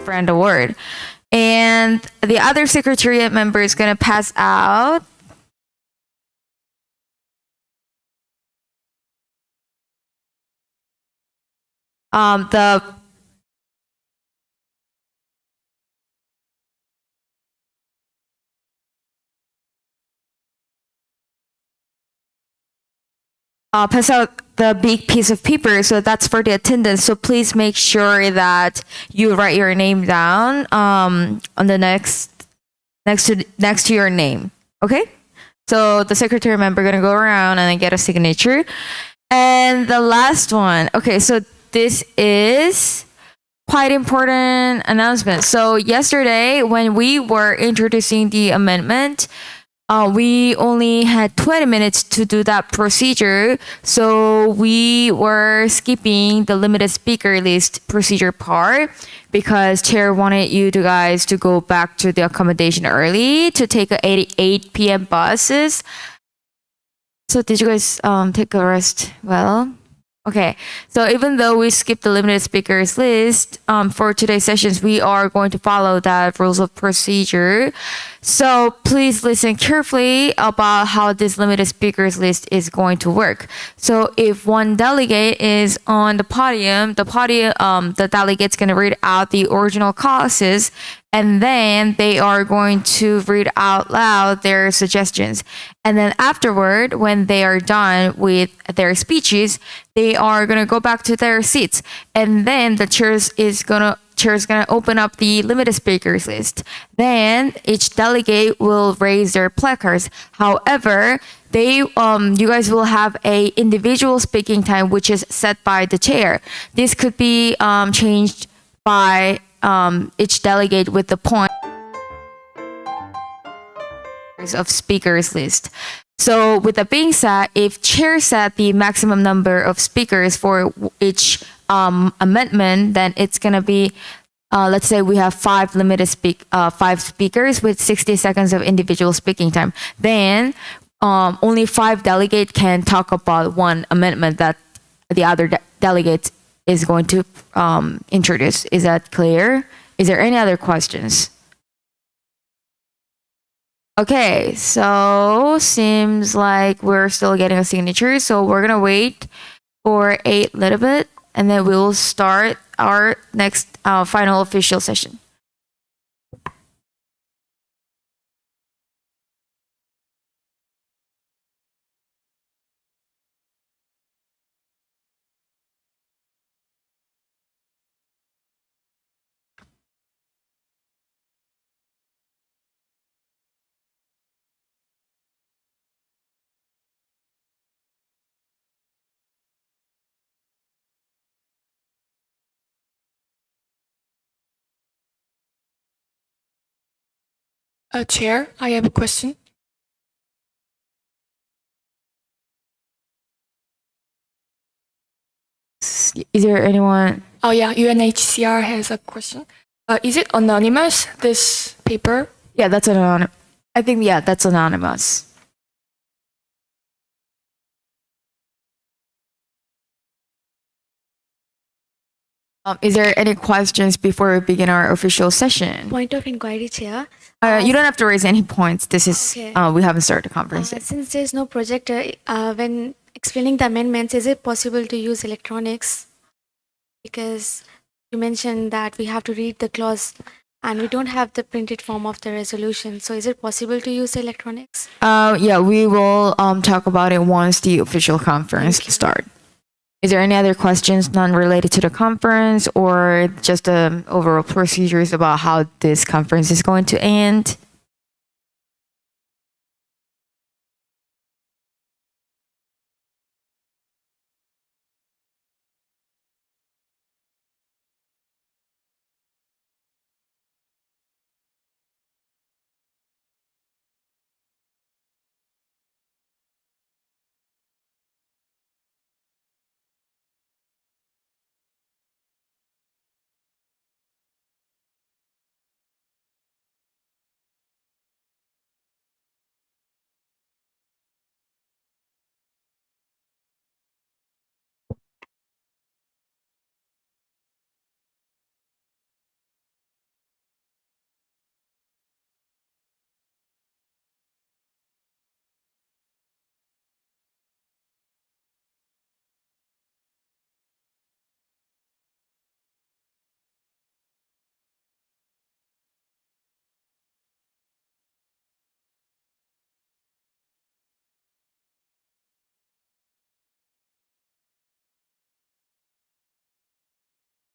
Friend award. And the other secretariat member is going to pass out the pass out the big piece of paper. So that's for the attendance. So please make sure that you write your name down on the next to your name. Okay. So the secretary member gonna go around and then get a signature. And the last one. Okay. So this is quite important announcement. So yesterday when we were introducing the amendment, we only had 20 minutes to do that procedure. So we were skipping the limited speaker list procedure part because chair wanted you guys to go back to the accommodation early to take a 8 p.m. buses. So did you guys take a rest well? Okay, so even though we skipped the limited speakers list for today's sessions, we are going to follow that rules of procedure. So please listen carefully about how this limited speakers list is going to work. So if one delegate is on the podium, the delegate's going to read out the original causes, and then they are going to read out loud their suggestions. And then afterward, when they are done with their speeches, they are going to go back to their seats. And then the chair is going to open up the limited speakers list. Then each delegate will raise their placards. However, you guys will have a individual speaking time, which is set by the chair. This could be changed by each delegate with the point of speakers list. So with that being said, if chair set the maximum number of speakers for each amendment, then it's going to be, let's say we have five speakers with 60 seconds of individual speaking time. Then only 5 delegates can talk about one amendment that the other delegate is going to introduce. Is that clear? Is there any other questions? Okay, so seems like we're still getting a signature. So we're gonna wait for a little bit and then we'll start our next final official session. Chair, I have a question. Is there anyone? Oh yeah, UNHCR has a question. Is it anonymous, this paper? Yeah, that's anonymous. I think, yeah, that's anonymous. Is there any questions before we begin our official session? Point of inquiry, Chair. You don't have to raise any points. This is, Okay. we haven't started the conference yet. Since there's no projector, when explaining the amendments, is it possible to use electronics? Because you mentioned that we have to read the clause and we don't have the printed form of the resolution. So is it possible to use electronics? Yeah, we will talk about it once the official conference Thank you. start. Is there any other questions, none related to the conference or just the overall procedures about how this conference is going to end?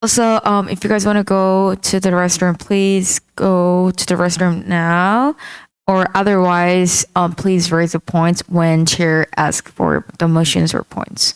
Also, if you guys want to go to the restroom, please go to the restroom now. Or otherwise, please raise the points when chair asks for the motions or points.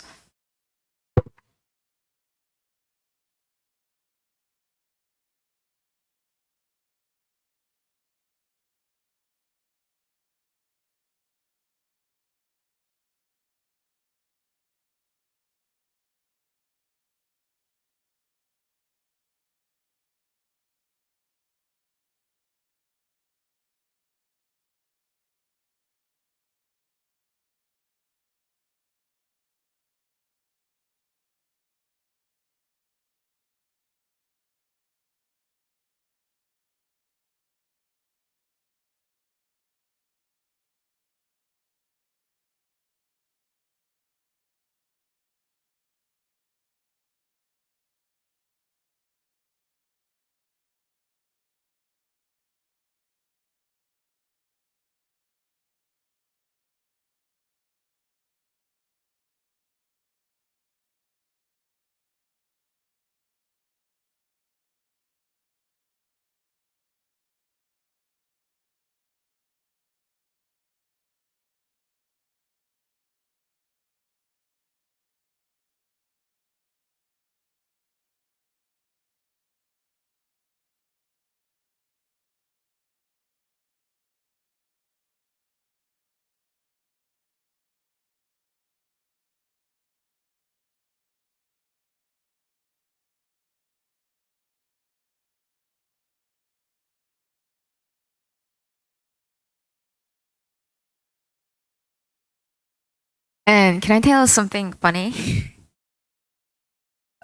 And can I tell something funny?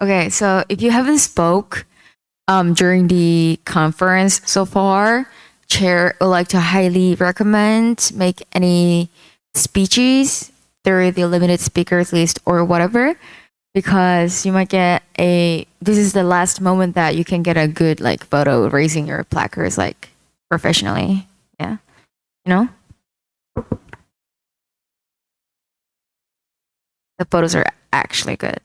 Okay, so if you haven't spoke during the conference so far, chair would like to highly recommend make any speeches through the limited speakers list or whatever, because you might get this is the last moment that you can get a good like photo raising your placards like professionally. Yeah, you know, the photos are actually good.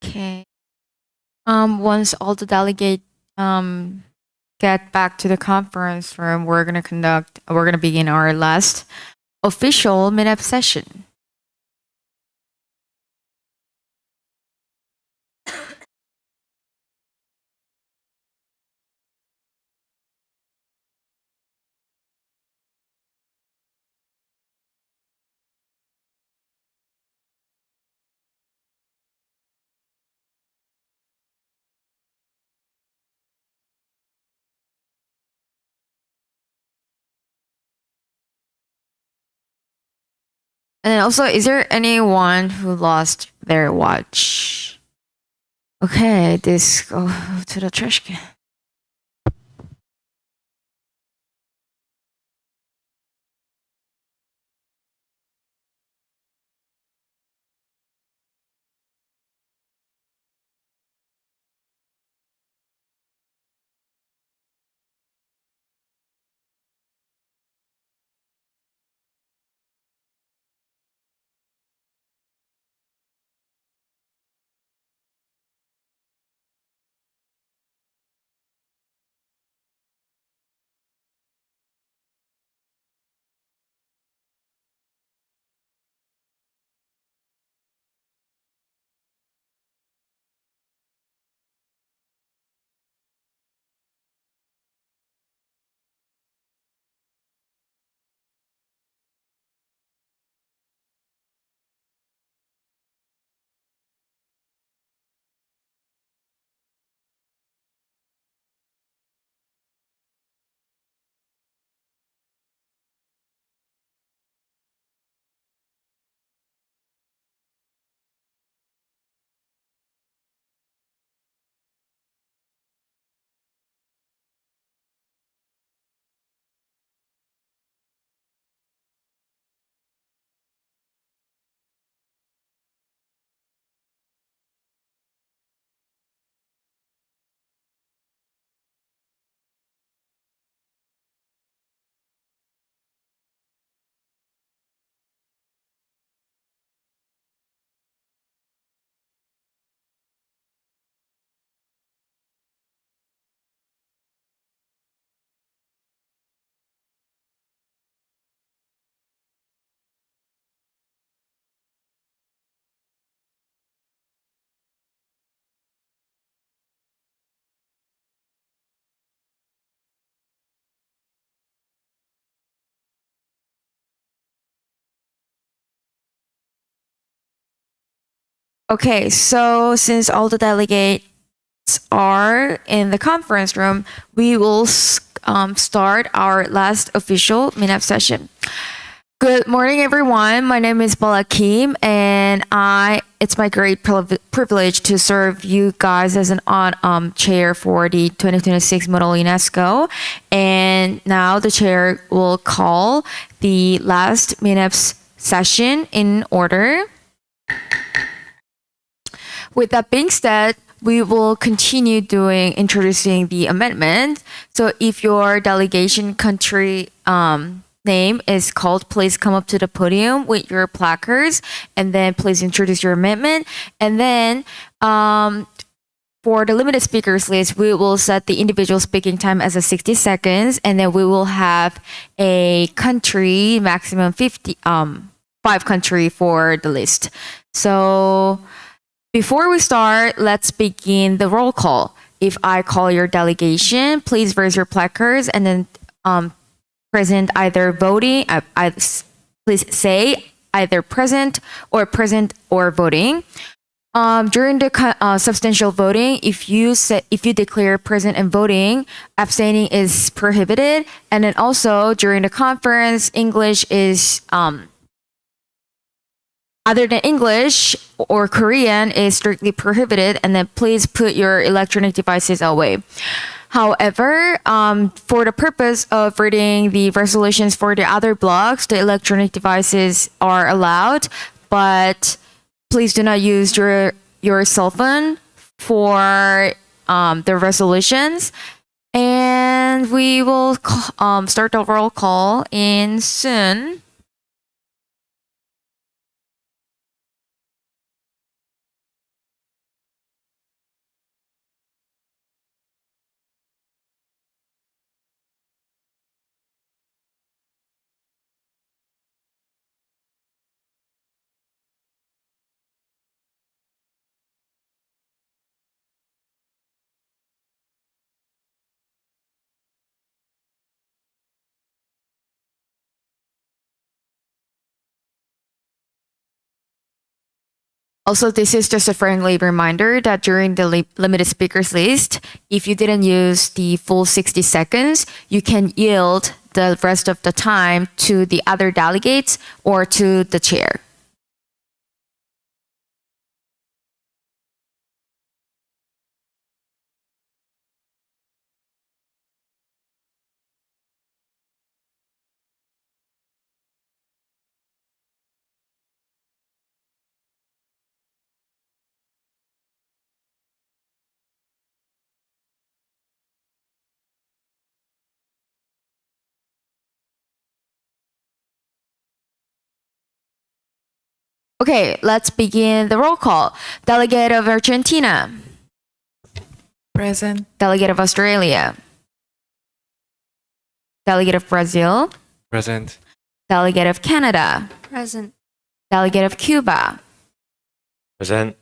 Okay. Once all the delegate get back to the conference room, we're gonna begin our last official meetup session. And then also, is there anyone who lost their watch? Okay, this go to the trash can. Okay, so since all the delegates are in the conference room, we will start our last official MINEP session. Good morning, everyone. My name is Bala Kim, and it's my great privilege to serve you guys as an chair for the 2026 Model UNESCO. And now the chair will call the last MINEP session in order. With that being said, we will continue introducing the amendment. So if your delegation country name is called, please come up to the podium with your placards, and then please introduce your amendment. And then for the limited speakers list, we will set the individual speaking time as 60 seconds, and then we will have a country, maximum 5 country for the list. So before we start, let's begin the roll call. If I call your delegation, please raise your placards and then present either voting. Please say either present or voting. During the substantial voting, if you declare present and voting, abstaining is prohibited. And then also during the conference, English is other than English or Korean is strictly prohibited, and then please put your electronic devices away. However, for the purpose of reading the resolutions for the other blocks, the electronic devices are allowed, but please do not use your cell phone for the resolutions. And we will start the roll call in soon. Also, this is just a friendly reminder that during the limited speakers list, if you didn't use the full 60 seconds, you can yield the rest of the time to the other delegates or to the chair. Okay, let's begin the roll call. Delegate of Argentina. Present. Delegate of Australia. Delegate of Brazil. Present. Delegate of Canada. Present. Delegate of Cuba. Present.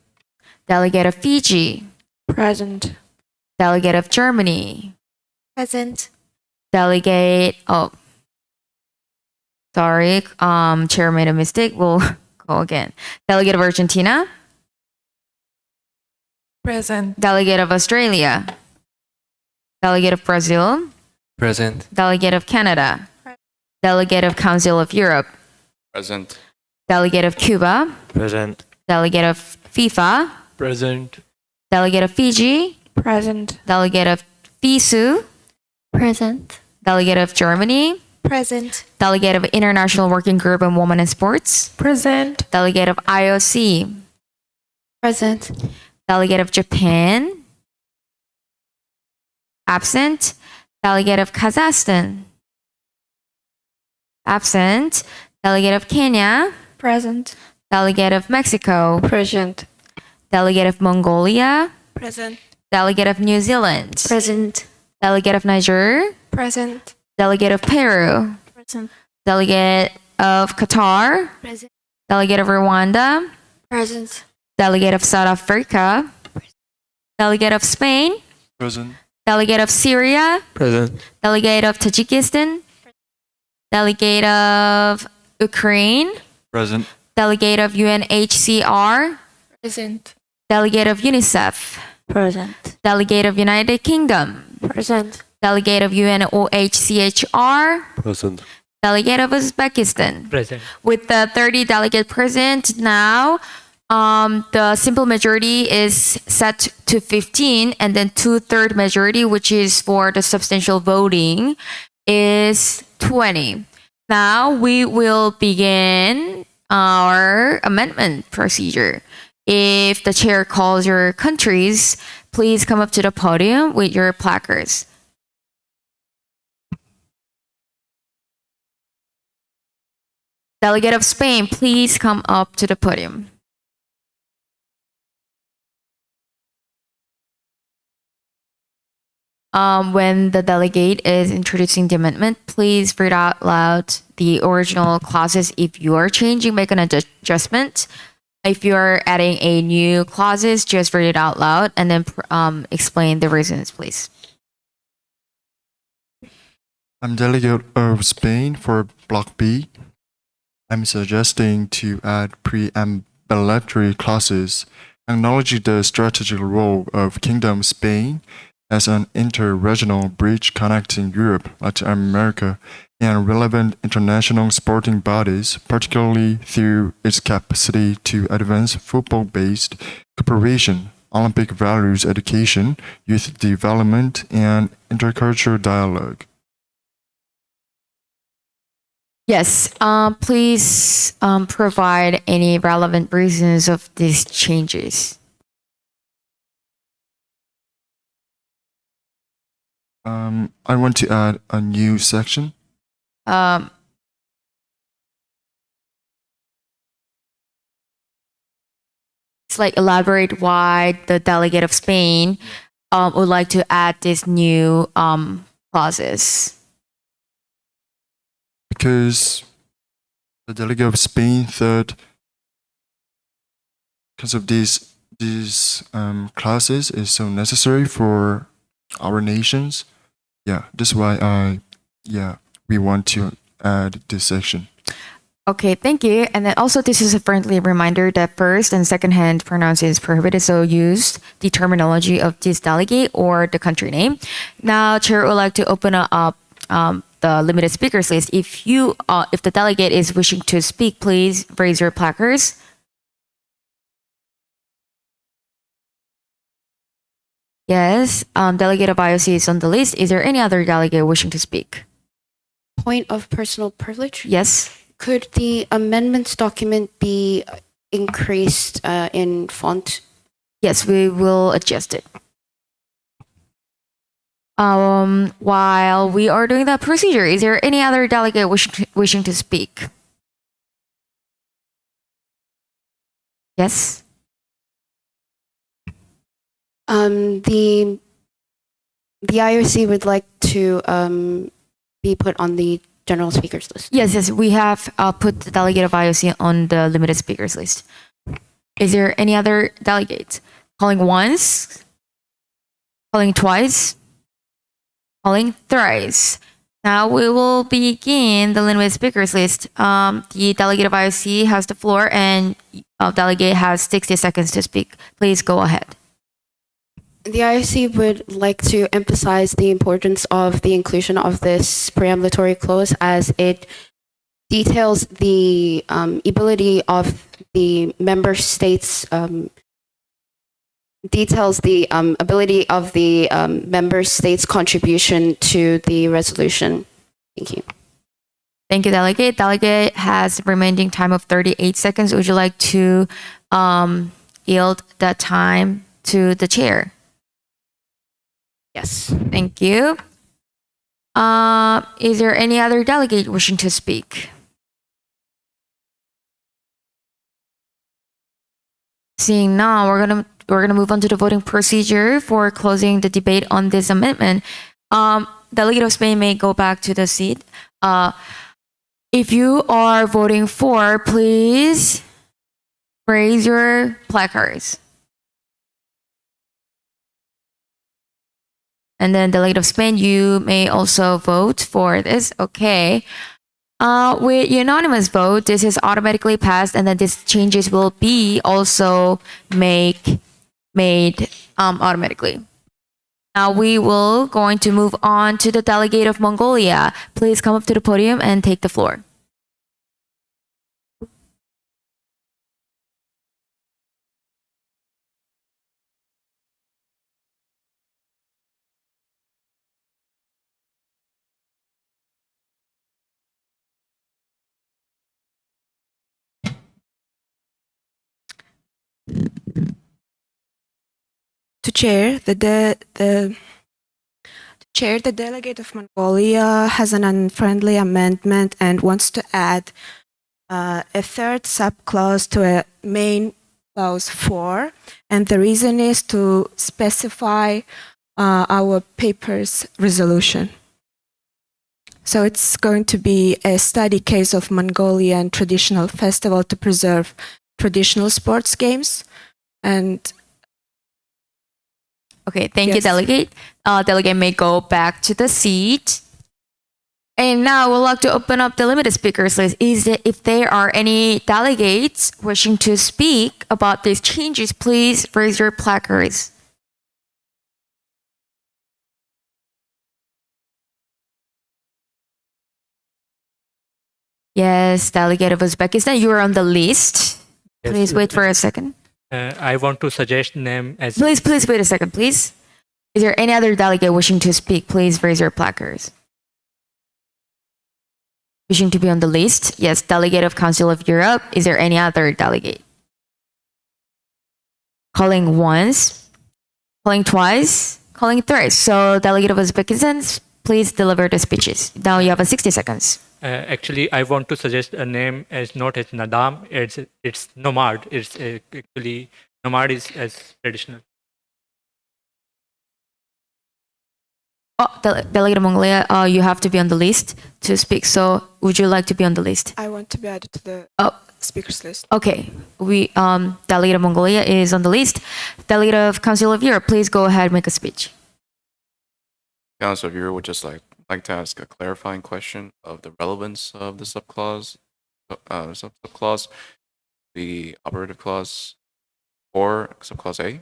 Delegate of Fiji. Present. Delegate of Germany. Present. Delegate, sorry, chair made a mistake. We'll go again. Delegate of Argentina. Present. Delegate of Australia. Delegate of Brazil. Present. Delegate of Canada. Delegate of Council of Europe. Present. Delegate of Cuba. Present. Delegate of FIFA. Present. Delegate of Fiji. Present. Delegate of FISU. Present. Delegate of Germany. Present. Delegate of International Working Group on Women in Sports. Present. Delegate of IOC. Present. Delegate of Japan. Absent. Delegate of Kazakhstan. Absent. Delegate of Kenya. Present. Delegate of Mexico. Present. Delegate of Mongolia. Present. Delegate of New Zealand. Present. Delegate of Niger. Present. Delegate of Peru. Present. Delegate of Qatar. Present. Delegate of Rwanda. Present. Delegate of South Africa. Delegate of Spain. Present. Delegate of Syria. Present. Delegate of Tajikistan. Delegate of Ukraine. Present. Delegate of UNHCR. Present. Delegate of UNICEF. Present. Delegate of United Kingdom. Present. Delegate of UNOHCHR. Present. Delegate of Uzbekistan. Present. With the 30 delegate present now, the simple majority is set to 15, and then 2/3 majority, which is for the substantial voting, is 20. Now we will begin our amendment procedure. If the chair calls your countries, please come up to the podium with your placards. Delegate of Spain, please come up to the podium. When the delegate is introducing the amendment, please read out loud the original clauses. If you are changing, make an adjustment. If you're adding a new clauses, just read it out loud and then explain the reasons, please. I'm delegate of Spain for Block B. I'm suggesting to add preambulatory clauses acknowledging the strategic role of Kingdom Spain as an inter-regional bridge connecting Europe, Latin America, and relevant international sporting bodies, particularly through its capacity to advance football-based cooperation, Olympic values education, youth development, and intercultural dialogue. Yes, please provide any relevant reasons of these changes. I want to add a new section. It's like elaborate why the delegate of Spain would like to add this new clauses. Because the delegate of Spain thought because of these classes is so necessary for our nations. Yeah, that's why we want to add this section. Okay, thank you. And then also this is a friendly reminder that first and second hand pronouns is prohibited, so use the terminology of this delegate or the country name. Now, Chair would like to open up the limited speakers list. If the delegate is wishing to speak, please raise your placards. Yes, delegate of IOC is on the list. Is there any other delegate wishing to speak? Point of personal privilege. Yes. Could the amendments document be increased in font? Yes, we will adjust it. While we are doing that procedure, is there any other delegate wishing to speak? Yes. The IOC would like to be put on the general speakers list. Yes, we have put the delegate of IOC on the limited speakers list. Is there any other delegate? Calling once, calling twice, calling thrice. Now we will begin the limited speakers list. The delegate of IOC has the floor and delegate has 60 seconds to speak. Please go ahead. The IOC would like to emphasize the importance of the inclusion of this preambulatory clause as it details the ability of the member states contribution to the resolution. Thank you. Thank you, delegate. Delegate has remaining time of 38 seconds. Would you like to yield that time to the chair? Yes. Thank you. Is there any other delegate wishing to speak? Seeing none, we're gonna move on to the voting procedure for closing the debate on this amendment. Delegate of Spain may go back to the seat. If you are voting for, please raise your placards. And then delegate of Spain, you may also vote for this. Okay. With unanimous vote, this is automatically passed, and then these changes will be also made automatically. Now we will going to move on to the delegate of Mongolia. Please come up to the podium and take the floor. To chair the delegate of Mongolia has an unfriendly amendment and wants to add a third subclause to a main clause 4, and the reason is to specify our paper's resolution. So it's going to be a study case of Mongolian traditional festival to preserve traditional sports games. And Okay, thank you, Yes. delegate. Delegate may go back to the seat. And now we'd like to open up the limited speakers list. If there are any delegates wishing to speak about these changes, please raise your placards. Yes, delegate of Uzbekistan, you are on the list. Yes, Please wait for a second. I want to suggest name as Please wait a second, please. Is there any other delegate wishing to speak? Please raise your placards. Wishing to be on the list? Yes, delegate of Council of Europe. Is there any other delegate? Calling once, calling twice, calling thrice. So delegate of Uzbekistan, please deliver the speeches. Now you have 60 seconds. actually I want to suggest a name as not as Nadam. It's Nomad. It's actually Nomad is as traditional. Oh, delegate of Mongolia, you have to be on the list to speak. So would you like to be on the list? I want to be added to the Oh, speakers list. okay. We delegate of Mongolia is on the list. Delegate of Council of Europe, please go ahead and make a speech. Council of Europe would just like to ask a clarifying question of the relevance of the subclause, subclause, the operative clause or subclause A.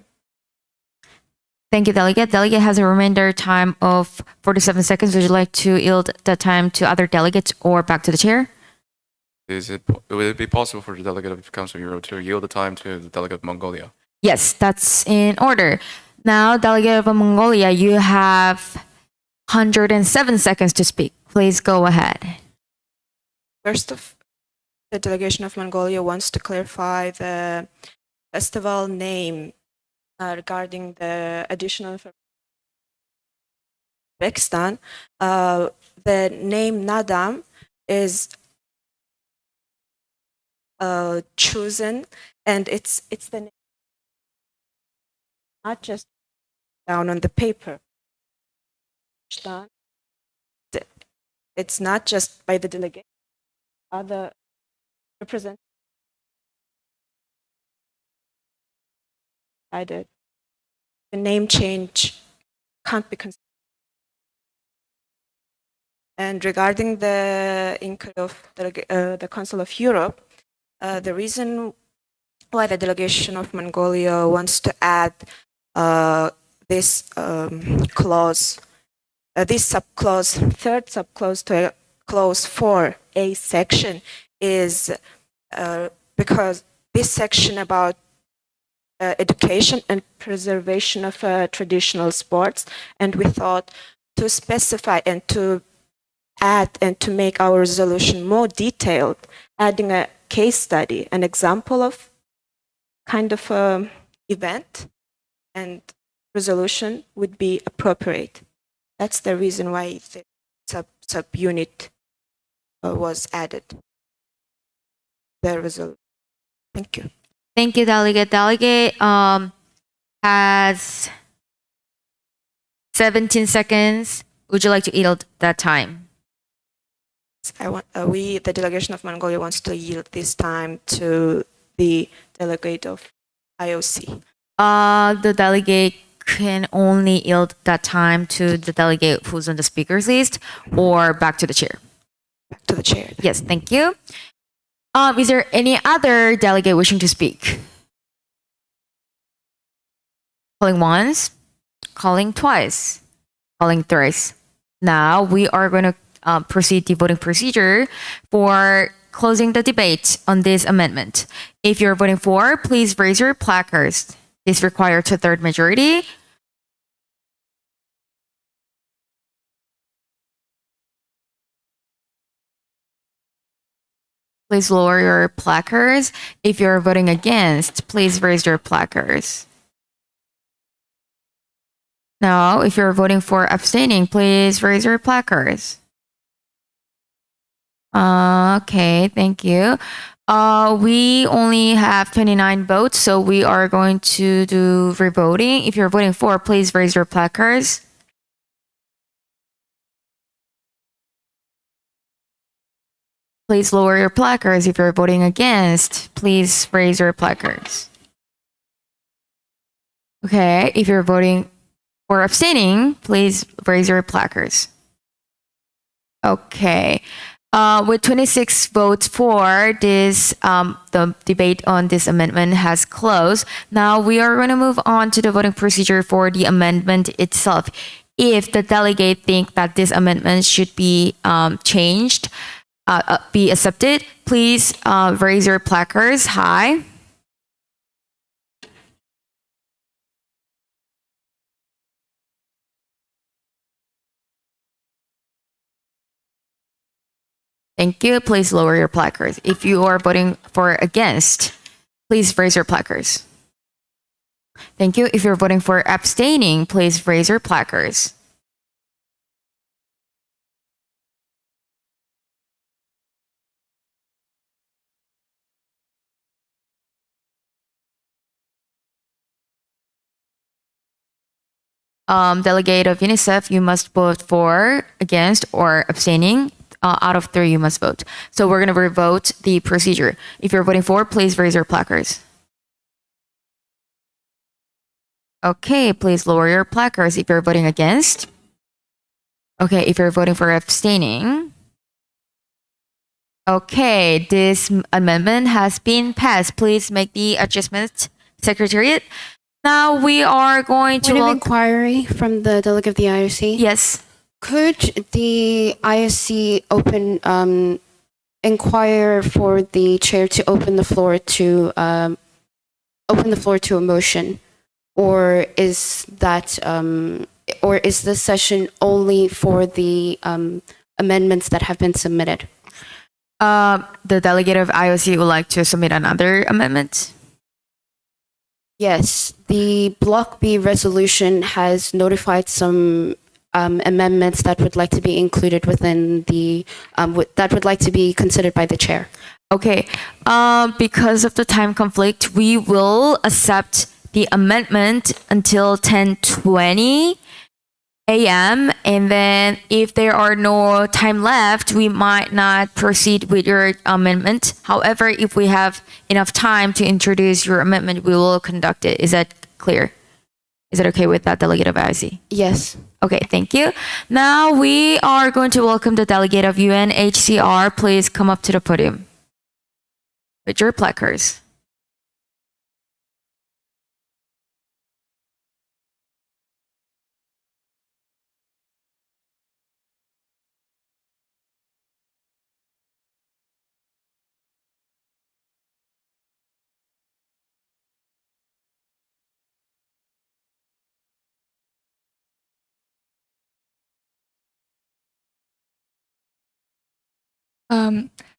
Thank you, delegate. Delegate has a remainder time of 47 seconds. Would you like to yield the time to other delegates or back to the chair? Would it be possible for the delegate of the Council of Europe to yield the time to the delegate of Mongolia? Yes, that's in order. Now, delegate of Mongolia, you have 107 seconds to speak. Please go ahead. First of the delegation of Mongolia wants to clarify the festival name regarding the additional information. Uzbekistan, the name Nadam is chosen, and it's the name, not just down on the paper. It's not just by the delegate, other representatives. The name change can't be considered. And regarding the input of the Council of Europe, the reason why the delegation of Mongolia wants to add this clause, this subclause, third subclause to clause 4A section is because this section about education and preservation of traditional sports, and we thought to specify and to add and to make our resolution more detailed, adding a case study, an example of kind of event and resolution would be appropriate. That's the reason why the subunit was added. The resolution. Thank you. Thank you, delegate. Delegate has 17 seconds. Would you like to yield that time? The delegation of Mongolia wants to yield this time to the delegate of IOC. The delegate can only yield that time to the delegate who's on the speakers list or back to the chair. back to the chair. Yes, thank you. Is there any other delegate wishing to speak? Calling once, calling twice, calling thrice. Now we are going to proceed the voting procedure for closing the debate on this amendment. If you're voting for, please raise your placards. This requires a third majority. Please lower your placards. If you're voting against, please raise your placards. Now, if you're voting for abstaining, please raise your placards. Okay, thank you. We only have 29 votes, so we are going to do revoting. If you're voting for, please raise your placards. Please lower your placards. If you're voting against, please raise your placards. Okay, if you're voting for abstaining, please raise your placards. Okay. With 26 votes for this, the debate on this amendment has closed. Now we are going to move on to the voting procedure for the amendment itself. If the delegate think that this amendment should be changed, be accepted, please raise your placards high. Thank you. Please lower your placards. If you are voting for against, please raise your placards. Thank you. If you're voting for abstaining, please raise your placards. Delegate of UNICEF, you must vote for, against, or abstaining. Out of 3, you must vote. So we're going to revote the procedure. If you're voting for, please raise your placards. Okay, please lower your placards if you're voting against. Okay, if you're voting for abstaining. Okay, this amendment has been passed. Please make the adjustments, Secretariat. Now we are going to... Point of inquiry from the delegate of the IOC. Yes. Could the ISC inquire for the chair to open the floor to a motion, or is that or is this session only for the amendments that have been submitted? The delegate of IOC would like to submit another amendment. Yes, the Block B resolution has notified some amendments that would like to be included within the that would like to be considered by the chair. Okay, because of the time conflict, we will accept the amendment until 10:20 a.m. and then if there are no time left, we might not proceed with your amendment. However, if we have enough time to introduce your amendment, we will conduct it. Is that clear? Is it okay with that, Delegate of IOC? Yes. Okay, thank you. Now we are going to welcome the delegate of UNHCR. Please come up to the podium with your placards.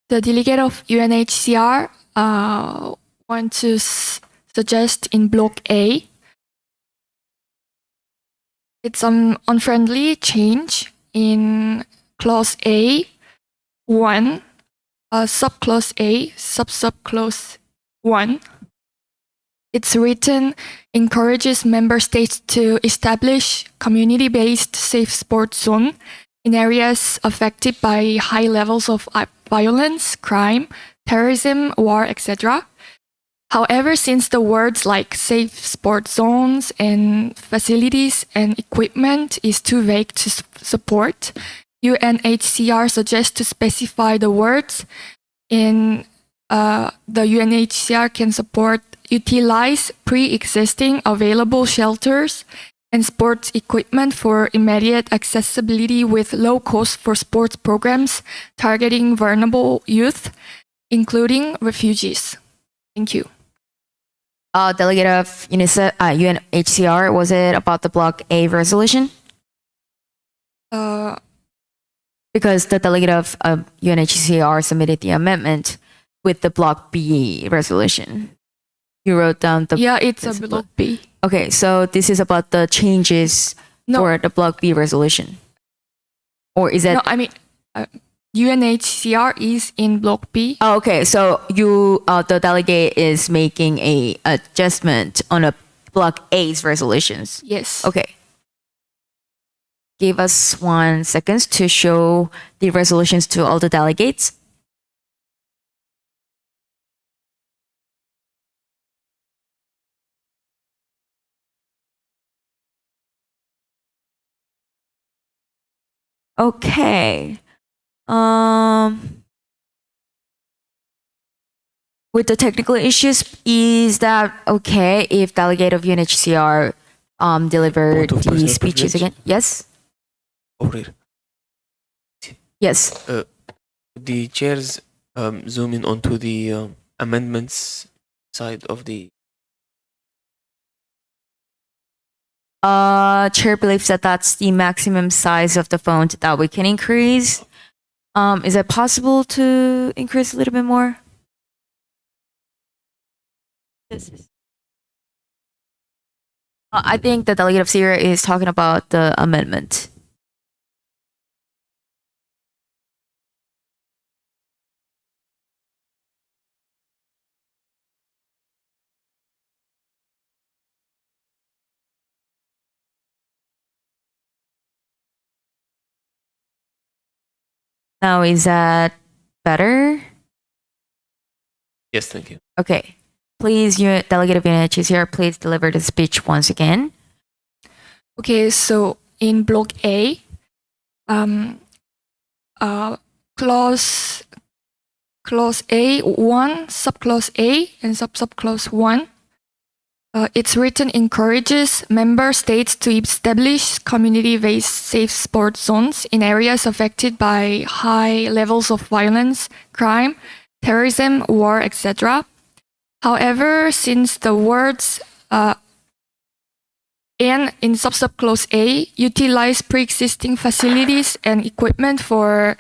The delegate of UNHCR want to suggest in Block A. It's an unfriendly change in Clause A, 1, Subclause A, Subclause 1. It's written, encourages member states to establish community-based safe sports zone in areas affected by high levels of violence, crime, terrorism, war, etc. However, since the words like safe sports zones and facilities and equipment is too vague to support, UNHCR suggests to specify the words in the UNHCR can utilize pre-existing available shelters and sports equipment for immediate accessibility with low cost for sports programs targeting vulnerable youth, including refugees. Thank you. Delegate of UNHCR, was it about the Block A resolution? Because the delegate of UNHCR submitted the amendment with the Block B resolution. You wrote down the... Yeah, it's a Block B. Okay, so this is about the changes No. for the Block B resolution. Or is that... No, I mean, UNHCR is in Block B. Oh, okay, so you, the delegate is making a adjustment on a Block A's resolutions. Yes. Okay. Give us 1 second to show the resolutions to all the delegates. Okay. With the technical issues, is that okay if delegate of UNHCR delivered Point of the personal speeches privilege? again? Yes. Over here. Yes. The chairs zoom in onto the amendments side of the. Chair believes that that's the maximum size of the font that we can increase. Is it possible to increase a little bit more? I think the delegate of Syria is talking about the amendment. Now, is that better? Yes, thank you. Okay. Please, delegate of UNHCR, please deliver the speech once again. Okay, so in Block A, clause A1, subclause A, and subclause 1. It's written encourages member states to establish community-based safe sports zones in areas affected by high levels of violence, crime, terrorism, war, etc. However, since the words and in subclause A utilize pre-existing facilities and equipment for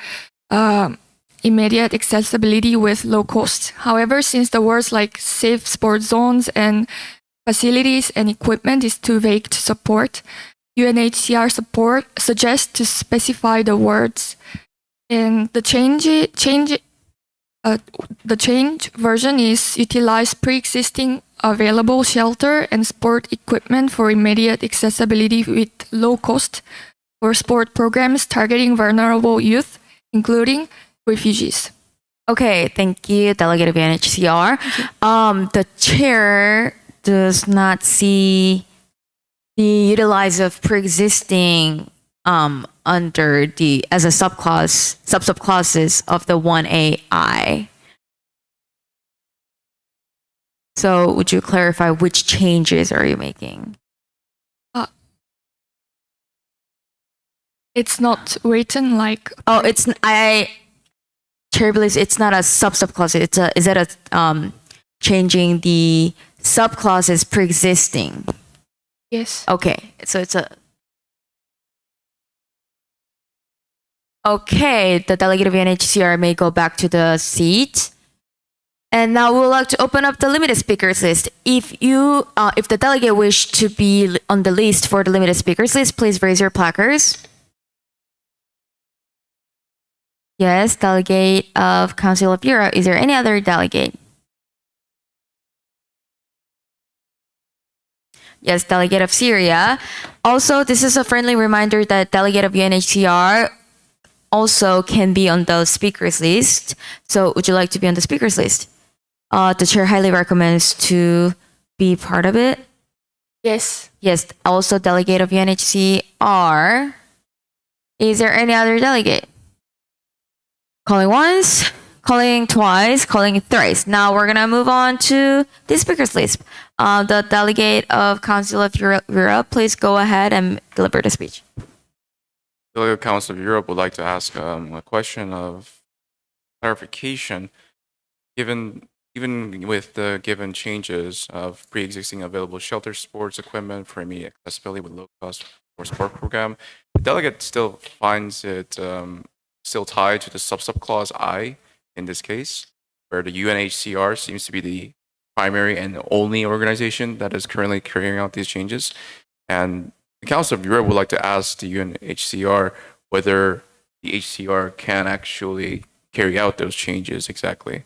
immediate accessibility with low cost. However, since the words like safe sports zones and facilities and equipment is too vague to support, UNHCR suggests to specify the words. And the change version is utilize pre-existing available shelter and sport equipment for immediate accessibility with low cost for sport programs targeting vulnerable youth, including refugees. Okay, thank you, delegate of UNHCR. The chair does not see the utilize of pre-existing under the as a subclauses of the 1AI. So would you clarify which changes are you making? It's not written like Oh, Chair believes it's not a subclause. Is that a changing the subclauses pre-existing? yes. Okay, so it's a... Okay, the delegate of UNHCR may go back to the seat. And now we would like to open up the limited speakers list. If the delegate wish to be on the list for the limited speakers list, please raise your placards. Yes, delegate of Council of Europe. Is there any other delegate? Yes, delegate of Syria. Also, this is a friendly reminder that delegate of UNHCR also can be on the speakers list. So would you like to be on the speakers list? The chair highly recommends to be part of it. Yes. Yes, also delegate of UNHCR. Is there any other delegate? Calling once, calling twice, calling thrice. Now we're gonna move on to the speakers list. The delegate of Council of Europe, please go ahead and deliver the speech. The Delegate Council of Europe would like to ask a question of clarification. Even with the given changes of pre-existing available shelter sports equipment for immediate accessibility with low cost for sport program, the delegate still finds it still tied to the sub-clause I in this case, where the UNHCR seems to be the primary and only organization that is currently carrying out these changes. And the Council of Europe would like to ask the UNHCR whether the HCR can actually carry out those changes exactly.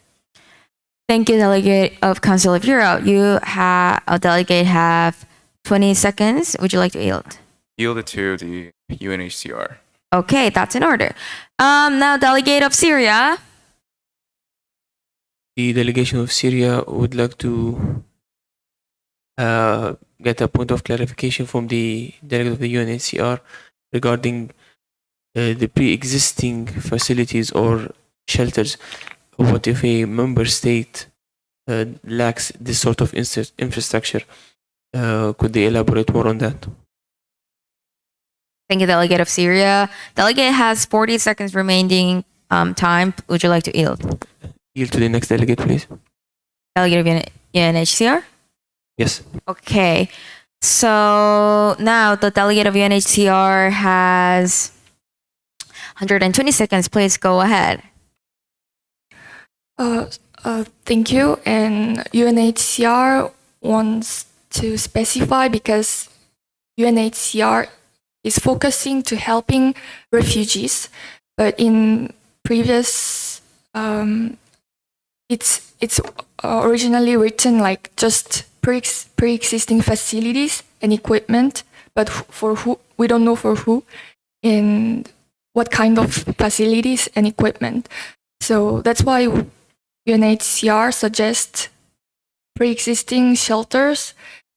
Thank you, Delegate of Council of Europe. You have a delegate have 20 seconds. Would you like to yield? Yield it to the UNHCR. Okay, that's in order. Now, Delegate of Syria. The delegation of Syria would like to get a point of clarification from the delegate of the UNHCR regarding the pre-existing facilities or shelters. What if a member state lacks this sort of infrastructure? Could they elaborate more on that? Thank you, Delegate of Syria. Delegate has 40 seconds remaining time. Would you like to yield? Yield to the next delegate, please. Delegate of UNHCR? Yes. Okay. So now the delegate of UNHCR has 120 seconds. Please go ahead. Thank you. And UNHCR wants to specify because UNHCR is focusing to helping refugees, but in previous, it's originally written like just pre-existing facilities and equipment, but for who, we don't know for who and what kind of facilities and equipment. So that's why UNHCR suggests pre-existing shelters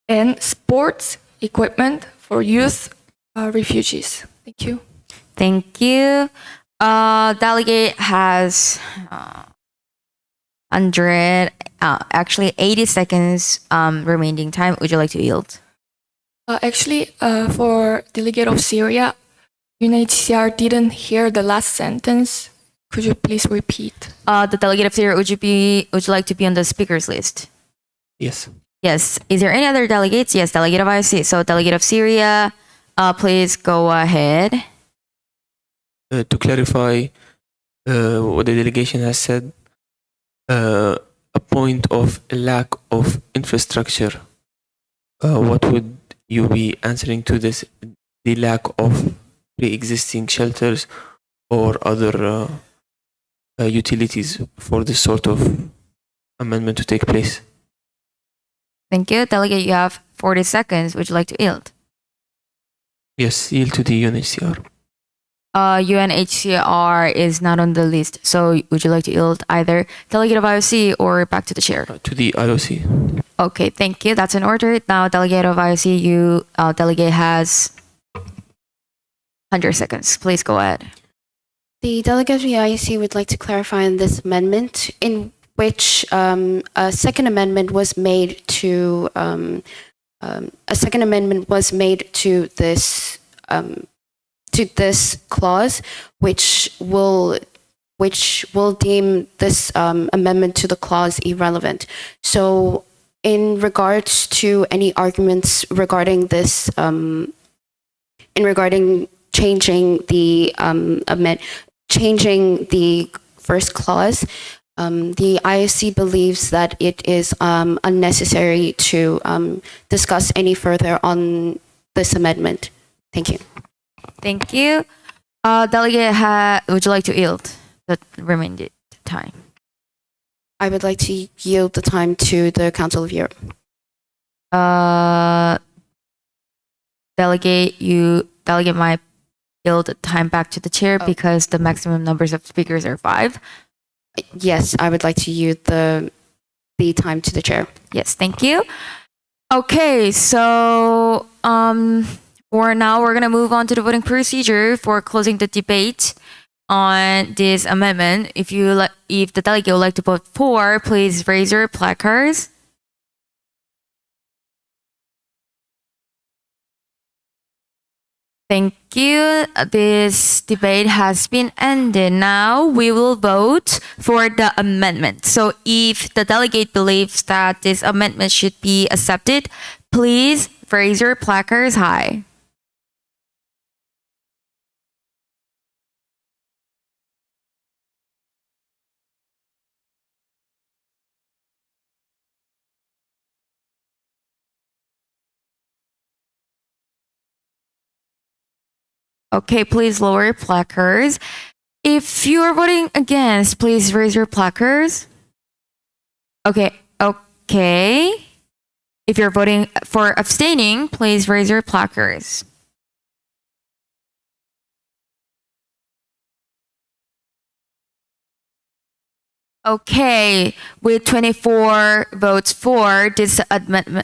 and sports equipment for youth refugees. Thank you. Thank you. Delegate has 80 seconds remaining time. Would you like to yield? For delegate of Syria, UNHCR didn't hear the last sentence. Could you please repeat? The delegate of Syria, would you like to be on the speakers list? Yes. Yes. Is there any other delegates? Yes, delegate of IC. So delegate of Syria, please go ahead. To clarify what the delegation has said, a point of lack of infrastructure, what would you be answering to this? The lack of pre-existing shelters or other utilities for this sort of amendment to take place? Thank you. Delegate, you have 40 seconds. Would you like to yield? Yes, yield to the UNHCR. UNHCR is not on the list. So would you like to yield either delegate of IOC or back to the chair? To the IOC. Okay, thank you. That's in order. Now, delegate of IOC, you delegate has 100 seconds. Please go ahead. The delegate of the IEC would like to clarify on this amendment in which a second amendment was made to this clause, which will deem this amendment to the clause irrelevant. So, in regards to any arguments regarding this, regarding changing the first clause, the IOC believes that it is unnecessary to discuss any further on this amendment. Thank you. Thank you. Delegate, would you like to yield the remaining time? I would like to yield the time to the Council of Europe. Delegate might yield the time back to the chair because the maximum numbers of speakers are 5. Yes, I would like to yield the time to the chair. Yes, thank you. Okay, so For now, we're going to move on to the voting procedure for closing the debate on this amendment. If the delegate would like to vote for, please raise your placards. Thank you. This debate has been ended. Now we will vote for the amendment. So if the delegate believes that this amendment should be accepted, please raise your placards high. Okay, please lower your placards. If you are voting against, please raise your placards. Okay. If you're voting for abstaining, please raise your placards. Okay, with 24 votes for, this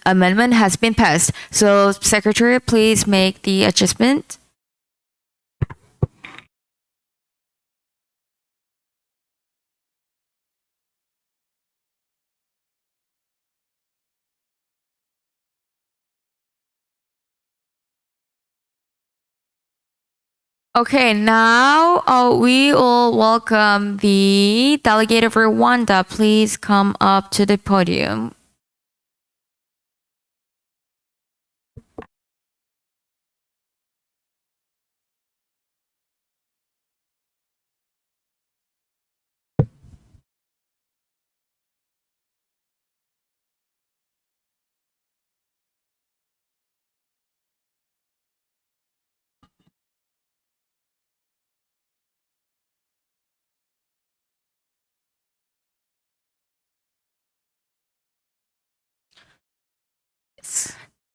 amendment has been passed. So, Secretary, please make the adjustment. Okay, now we will welcome the delegate of Rwanda. Please come up to the podium.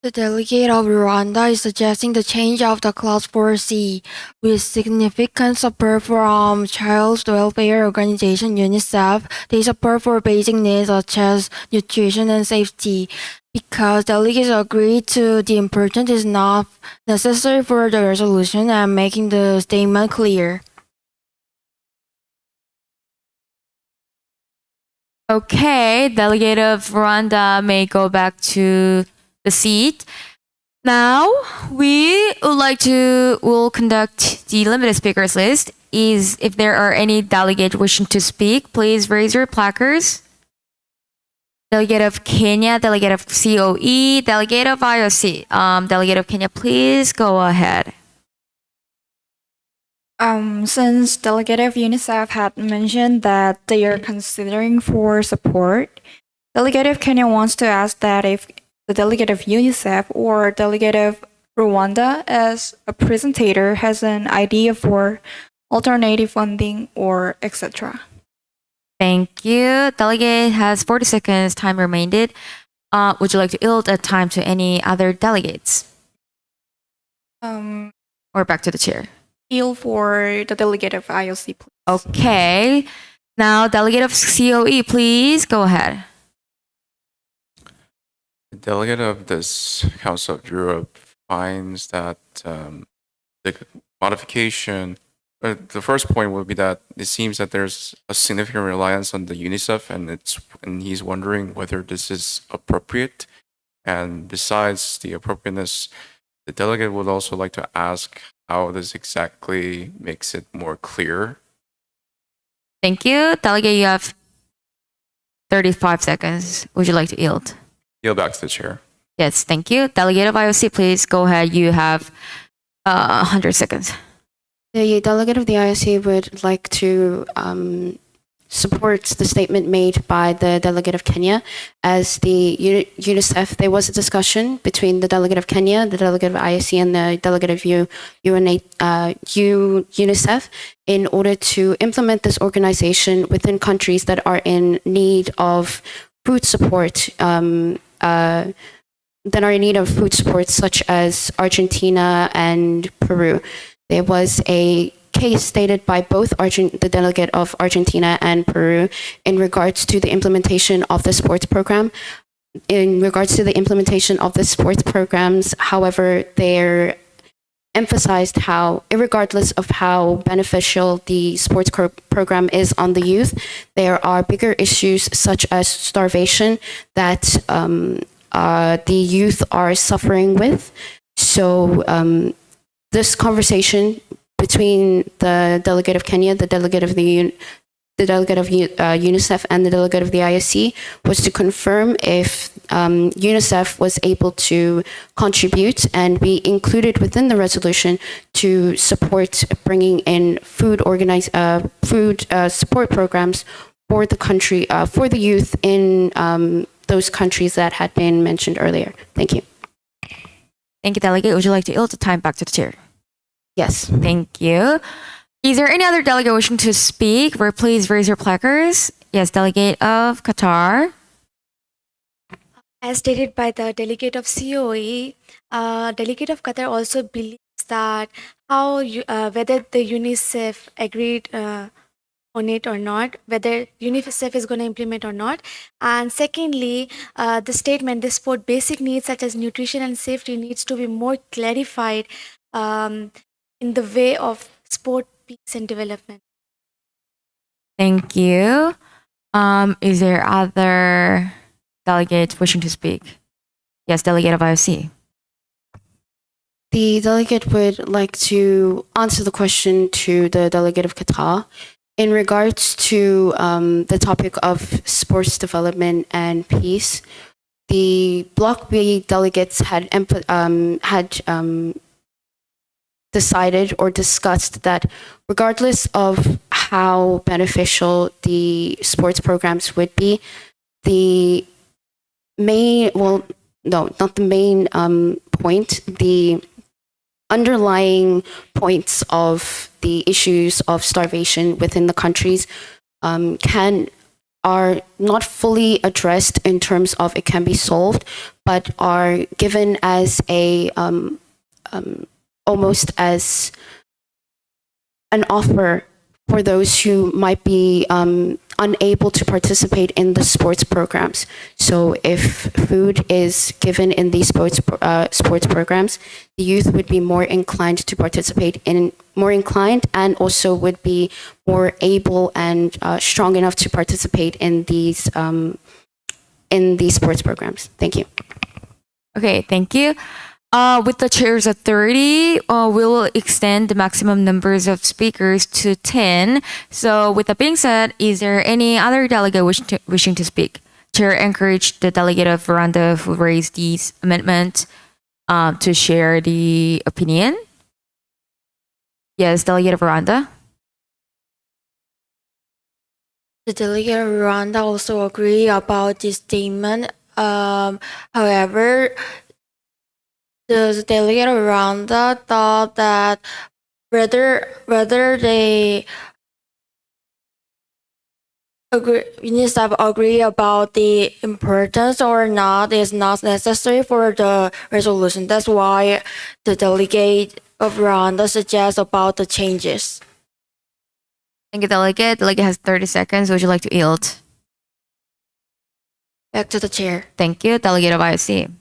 The delegate of Rwanda is suggesting the change of the Clause 4C with significant support from Child Welfare Organization UNICEF. They support for basic needs such as nutrition and safety. Because delegates agree to the importance is not necessary for the resolution and making the statement clear. Okay, delegate of Rwanda may go back to the seat. Now we will conduct the limited speakers list. If there are any delegate wishing to speak, please raise your placards. Delegate of Kenya, delegate of COE, delegate of IOC. Delegate of Kenya, please go ahead. Since delegate of UNICEF had mentioned that they are considering for support, delegate of Kenya wants to ask that if the delegate of UNICEF or delegate of Rwanda as a presenter has an idea for alternative funding or etc. Thank you. Delegate has 40 seconds time remaining. Would you like to yield that time to any other delegates? Or back to the chair? Yield for the delegate of IOC, please. Okay. Now, delegate of COE, please go ahead. The delegate of this Council of Europe finds that the modification, the first point would be that it seems that there's a significant reliance on the UNICEF, and he's wondering whether this is appropriate. And besides the appropriateness, the delegate would also like to ask how this exactly makes it more clear. Thank you. Delegate, you have 35 seconds. Would you like to yield? Yield back to the chair. Yes, thank you. Delegate of IOC, please go ahead. You have 100 seconds. The delegate of the IOC would like to support the statement made by the delegate of Kenya. As the UNICEF, there was a discussion between the delegate of Kenya, the delegate of IOC, and the delegate of UNICEF in order to implement this organization within countries that are in need of food support, such as Argentina and Peru. There was a case stated by both the delegate of Argentina and Peru in regards to the implementation of the sports program. In regards to the implementation of the sports programs, however, there emphasized how, regardless of how beneficial the sports program is on the youth, there are bigger issues such as starvation that the youth are suffering with. So this conversation between the delegate of Kenya, the delegate of UNICEF, and the delegate of the IOC was to confirm if UNICEF was able to contribute and be included within the resolution to support bringing in food support programs for the country, for the youth in those countries that had been mentioned earlier. Thank you. Thank you, Delegate. Would you like to yield the time back to the chair? Yes. Thank you. Is there any other delegate wishing to speak? Please raise your placards. Yes, Delegate of Qatar. As stated by the delegate of COE, delegate of Qatar also believes that whether the UNICEF agreed on it or not, whether UNICEF is going to implement or not. And secondly, the statement, the sport basic needs such as nutrition and safety needs to be more clarified in the way of sport peace and development. Thank you. Is there other delegates wishing to speak? Yes, Delegate of IOC. The delegate would like to answer the question to the delegate of Qatar in regards to the topic of sports development and peace. The Bloc B delegates had decided or discussed that regardless of how beneficial the sports programs would be, the main, point, the underlying points of the issues of starvation within the countries are not fully addressed in terms of it can be solved, but are given as a almost as an offer for those who might be unable to participate in the sports programs. So if food is given in these sports programs, the youth would be more inclined to participate and also would be more able and strong enough to participate in these sports programs. Thank you. Okay, thank you. With the chair's authority, we will extend the maximum numbers of speakers to 10. So with that being said, is there any other delegate wishing to speak? Chair encouraged the delegate of Rwanda who raised these amendments to share the opinion. Yes, delegate of Rwanda. The delegate of Rwanda also agree about this statement. However, the delegate of Rwanda thought that whether they UNICEF agree about the importance or not is not necessary for the resolution. That's why the delegate of Rwanda suggests about the changes. Thank you, delegate. Delegate has 30 seconds. Would you like to yield? Back to the chair. Thank you, delegate of IOC.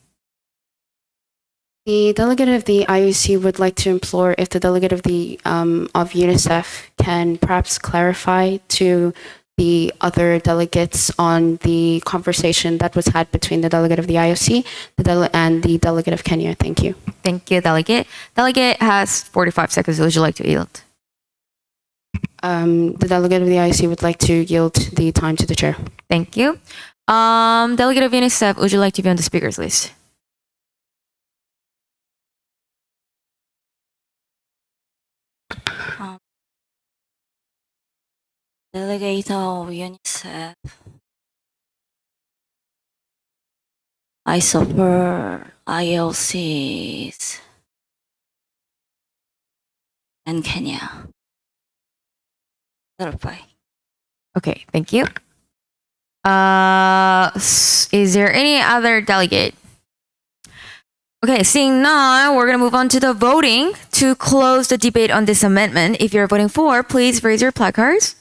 The delegate of the IOC would like to implore if the delegate of the of UNICEF can perhaps clarify to the other delegates on the conversation that was had between the delegate of the IOC and the delegate of Kenya. Thank you. Thank you, delegate. Delegate has 45 seconds. Would you like to yield? The delegate of the IOC would like to yield the time to the chair. Thank you. Delegate of UNICEF, would you like to be on the speakers list? Delegate of UNICEF, I support ILCs and Kenya. Clarify. Okay, thank you. Is there any other delegate? Okay, seeing none, we're going to move on to the voting to close the debate on this amendment. If you're voting for, please raise your placards.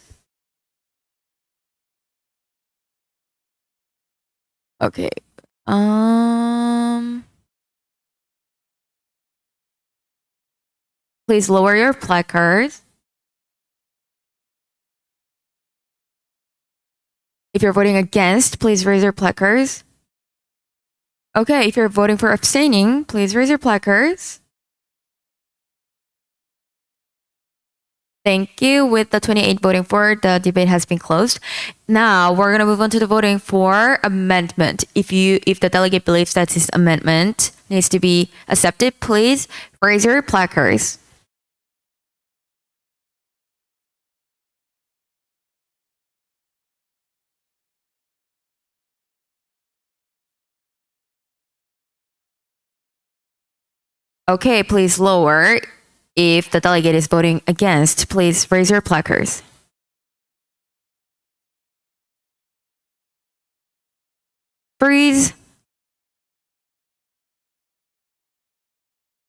Okay. please lower your placards. If you're voting against, please raise your placards. Okay, if you're voting for abstaining, please raise your placards. Thank you. With the 28 voting for, the debate has been closed. Now we're gonna move on to the voting for amendment. If the delegate believes that this amendment needs to be accepted, please raise your placards. Okay, please lower. If the delegate is voting against, please raise your placards. Freeze.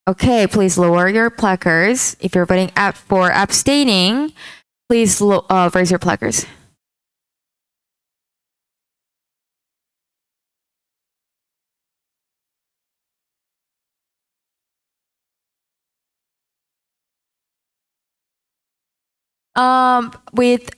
Okay, please lower your placards. If you're voting for abstaining, please raise your placards. With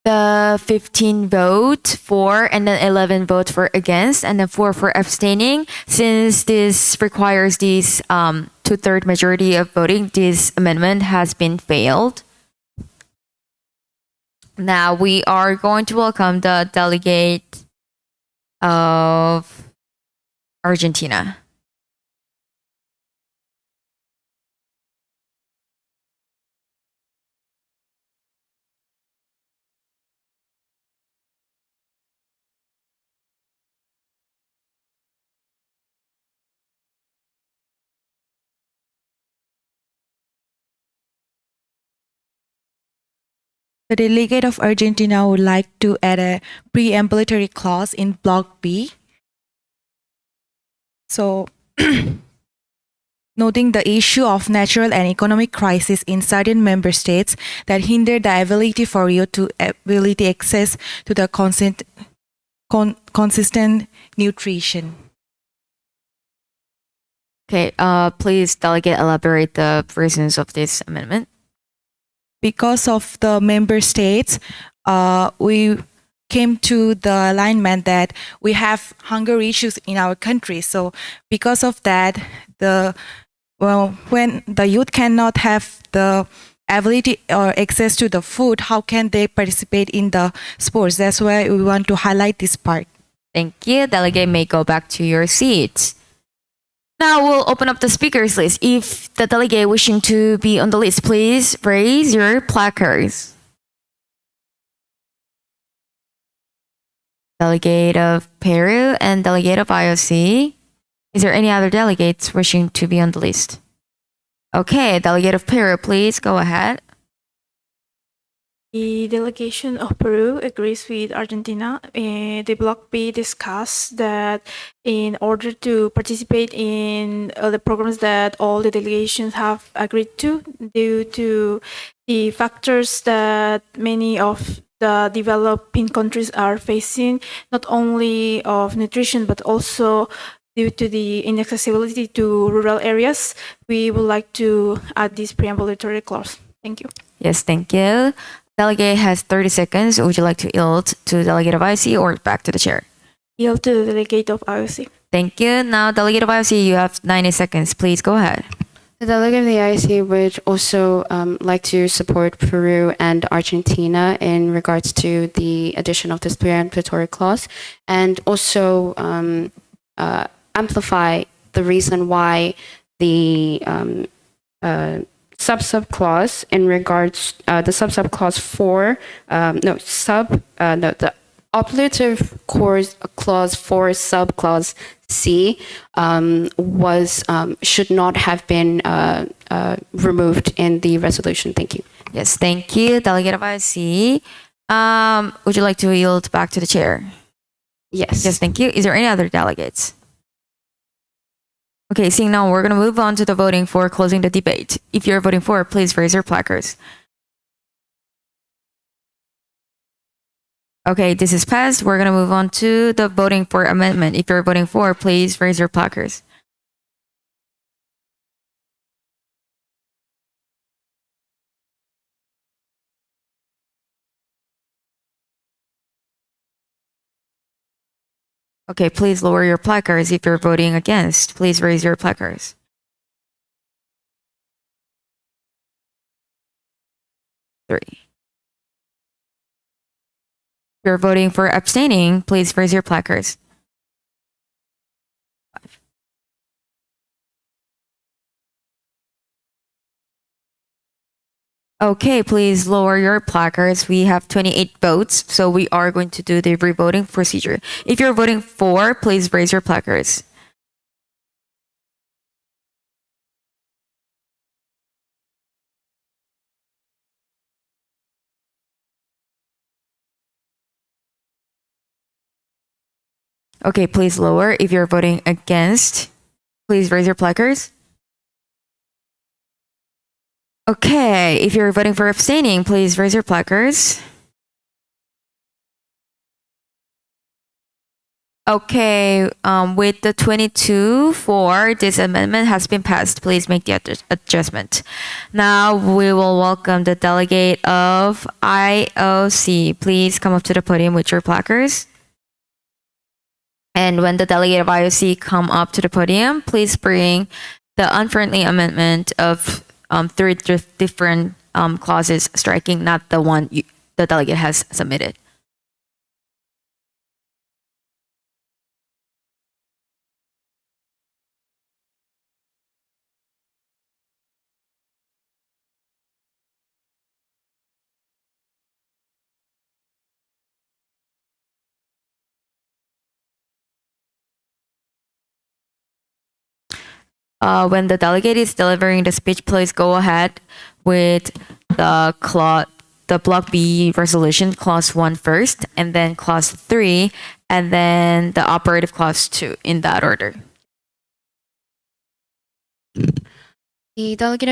the 15 vote for and then 11 vote for against and then 4 for abstaining, since this requires this 2/3 majority of voting, this amendment has been failed. Now we are going to welcome the delegate of Argentina. The delegate of Argentina would like to add a preambulatory clause in Block B. So, noting the issue of natural and economic crisis in certain member states that hinder the ability for you to access to the consistent nutrition. Okay, please delegate elaborate the reasons of this amendment. Because of the member states, we came to the alignment that we have hunger issues in our country. So because of that, when the youth cannot have the ability or access to the food, how can they participate in the sports? That's why we want to highlight this part. Thank you. Delegate may go back to your seats. Now we'll open up the speakers list. If the delegate wishing to be on the list, please raise your placards. Delegate of Peru and delegate of IOC. Is there any other delegates wishing to be on the list? Okay, delegate of Peru, please go ahead. The delegation of Peru agrees with Argentina. The Block B discussed that in order to participate in the programs that all the delegations have agreed to, due to the factors that many of the developing countries are facing, not only of nutrition, but also due to the inaccessibility to rural areas, we would like to add this preambulatory clause. Thank you. Yes, thank you. Delegate has 30 seconds. Would you like to yield to delegate of IOC or back to the chair? Yield to the delegate of IOC. Thank you. Now, delegate of IOC, you have 90 seconds. Please go ahead. The delegate of the IC would also like to support Peru and Argentina in regards to the addition of this preambulatory clause, and also amplify the reason why the sub clause in regards the sub clause 4 the operative clause for sub clause C was should not have been removed in the resolution. Thank you. Yes, thank you, delegate of IC. Would you like to yield back to the chair? Yes. Yes, thank you. Is there any other delegates? Okay, seeing none, we're going to move on to the voting for closing the debate. If you're voting for, please raise your placards. Okay, this is passed. We're going to move on to the voting for amendment. If you're voting for, please raise your placards. Okay, please lower your placards. If you're voting against, please raise your placards. Three. If you're voting for abstaining, please raise your placards. Five. Okay, please lower your placards. We have 28 votes, so we are going to do the revoting procedure. If you're voting for, please raise your placards. Okay, please lower. If you're voting against, please raise your placards. Okay, if you're voting for abstaining, please raise your placards. Okay, with the 22 for, this amendment has been passed. Please make the adjustment. Now we will welcome the delegate of IOC. Please come up to the podium with your placards. And when the delegate of IOC come up to the podium, please bring the unfriendly amendment of three different clauses striking, not the one the delegate has submitted. When the delegate is delivering the speech, please go ahead with the Block B resolution, Clause 1 first, and then Clause 3, and then the operative Clause 2, in that order. The delegate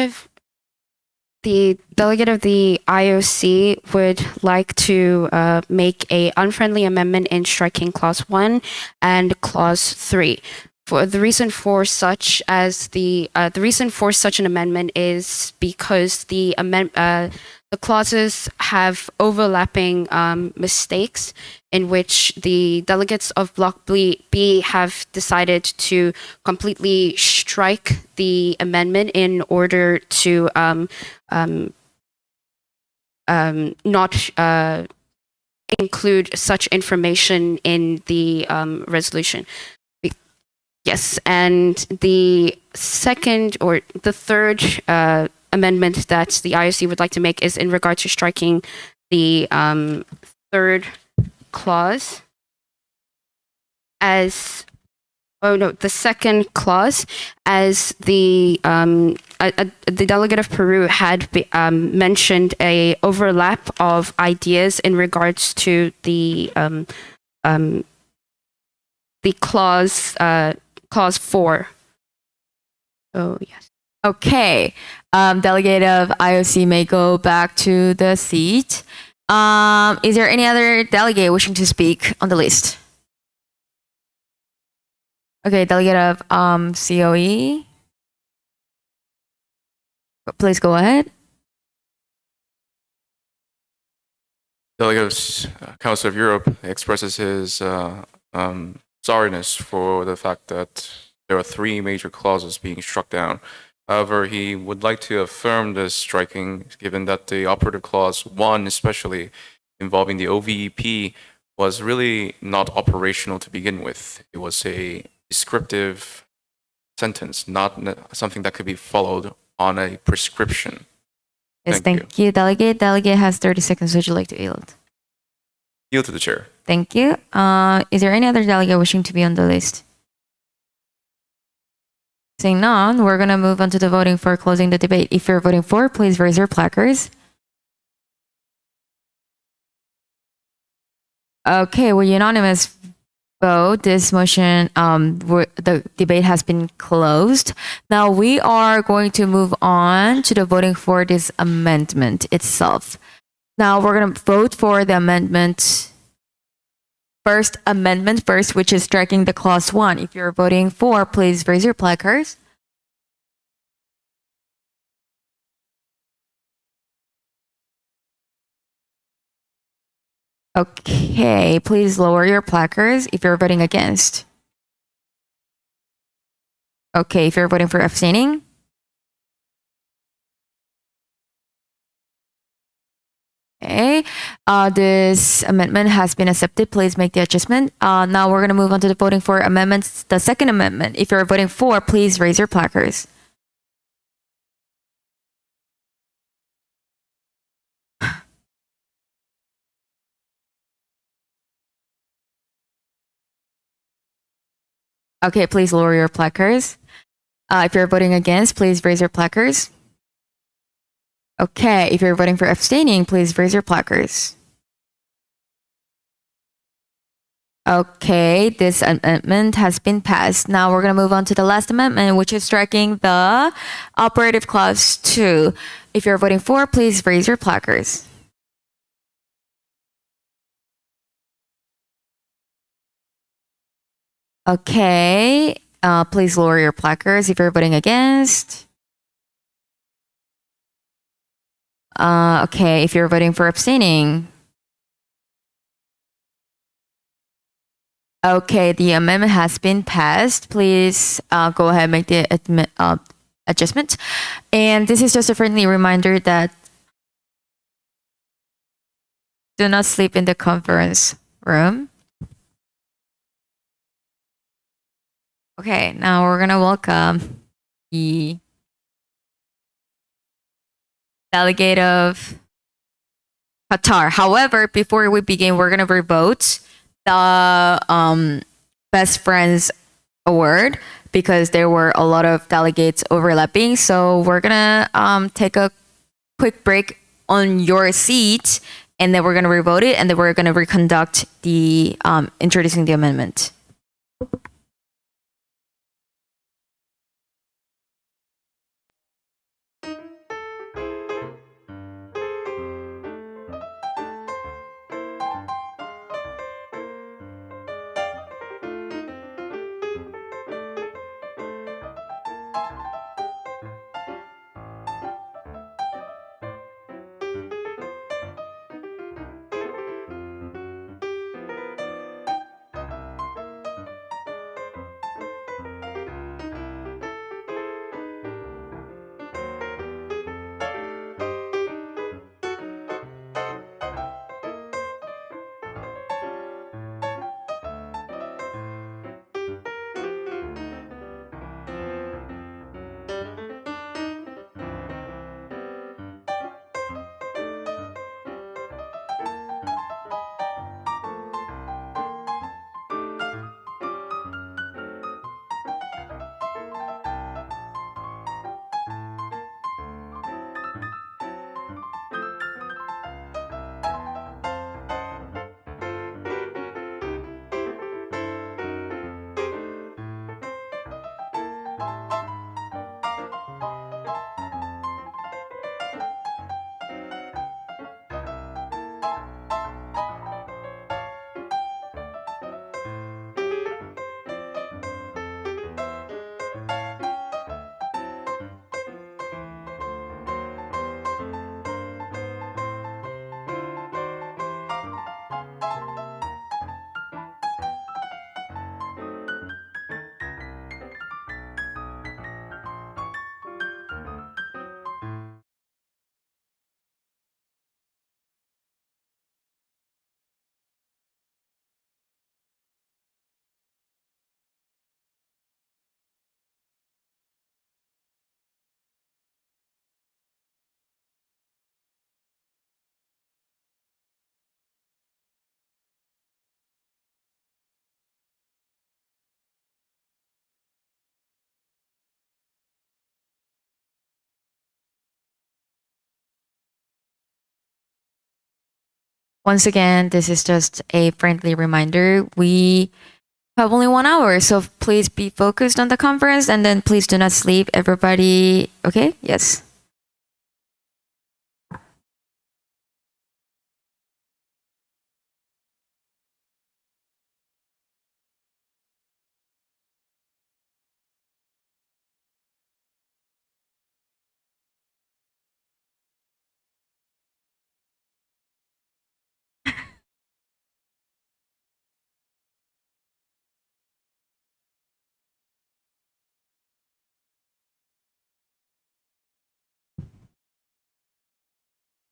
of the IOC would like to make a unfriendly amendment in striking Clause 1 and Clause 3. For the reason for such an amendment is because the clauses have overlapping mistakes in which the delegates of Block B have decided to completely strike the amendment in order to not include such information in the resolution. Yes, and the third amendment that the IOC would like to make is in regard to striking the third clause the second clause, as the delegate of Peru had mentioned a overlap of ideas in regards to the clause 4. Oh, yes. Okay. Delegate of IOC may go back to the seat. Is there any other delegate wishing to speak on the list? Okay, delegate of COE. Please go ahead. Delegate of Council of Europe expresses his sorriness for the fact that there are 3 major clauses being struck down. However, he would like to affirm this striking, given that the operative clause 1, especially involving the OVEP, was really not operational to begin with. It was a descriptive sentence, not something that could be followed on a prescription. Yes, thank you, delegate. Delegate has 30 seconds. Would you like to yield? Yield to the chair. Thank you. Is there any other delegate wishing to be on the list? Seeing none, we're going to move on to the voting for closing the debate. If you're voting for, please raise your placards. Okay, with unanimous vote, this motion, the debate has been closed. Now we are going to move on to the voting for this amendment itself. Now we're going to vote for the amendment first, which is striking the clause 1. If you're voting for, please raise your placards. Okay, please lower your placards if you're voting against. Okay, if you're voting for abstaining. Okay, this amendment has been accepted. Please make the adjustment. Now we're going to move on to the voting for amendments. The second amendment. If you're voting for, please raise your placards. Okay, please lower your placards. If you're voting against, please raise your placards. Okay, if you're voting for abstaining, please raise your placards. Okay, this amendment has been passed. Now we're going to move on to the last amendment, which is striking the operative clause 2. If you're voting for, please raise your placards. Okay, please lower your placards if you're voting against. Okay, if you're voting for abstaining. Okay, the amendment has been passed. Please go ahead and make the adjustment. And this is just a friendly reminder that do not sleep in the conference room. Okay, now we're going to welcome the delegate of Qatar. However, before we begin, we're going to revote the Best Friends Award because there were a lot of delegates overlapping. So we're going to take a quick break on your seat, and then we're going to revote it, and then we're going to reconduct the introducing the amendment. Once again, this is just a friendly reminder. We have only 1 hour, so please be focused on the conference and then please do not sleep. Everybody, okay? Yes.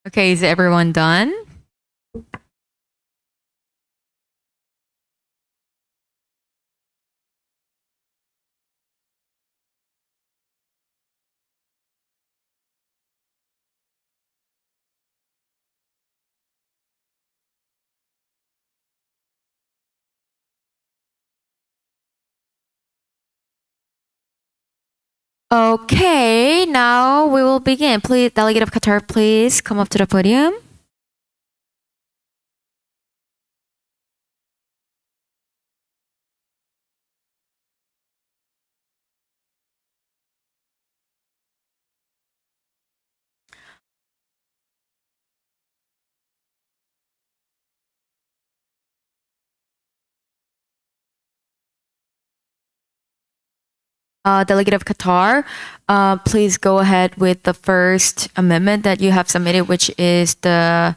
Okay, is everyone done? Okay, now we will begin. Please, Delegate of Qatar, please come up to the podium. Delegate of Qatar, please go ahead with the first amendment that you have submitted, which is the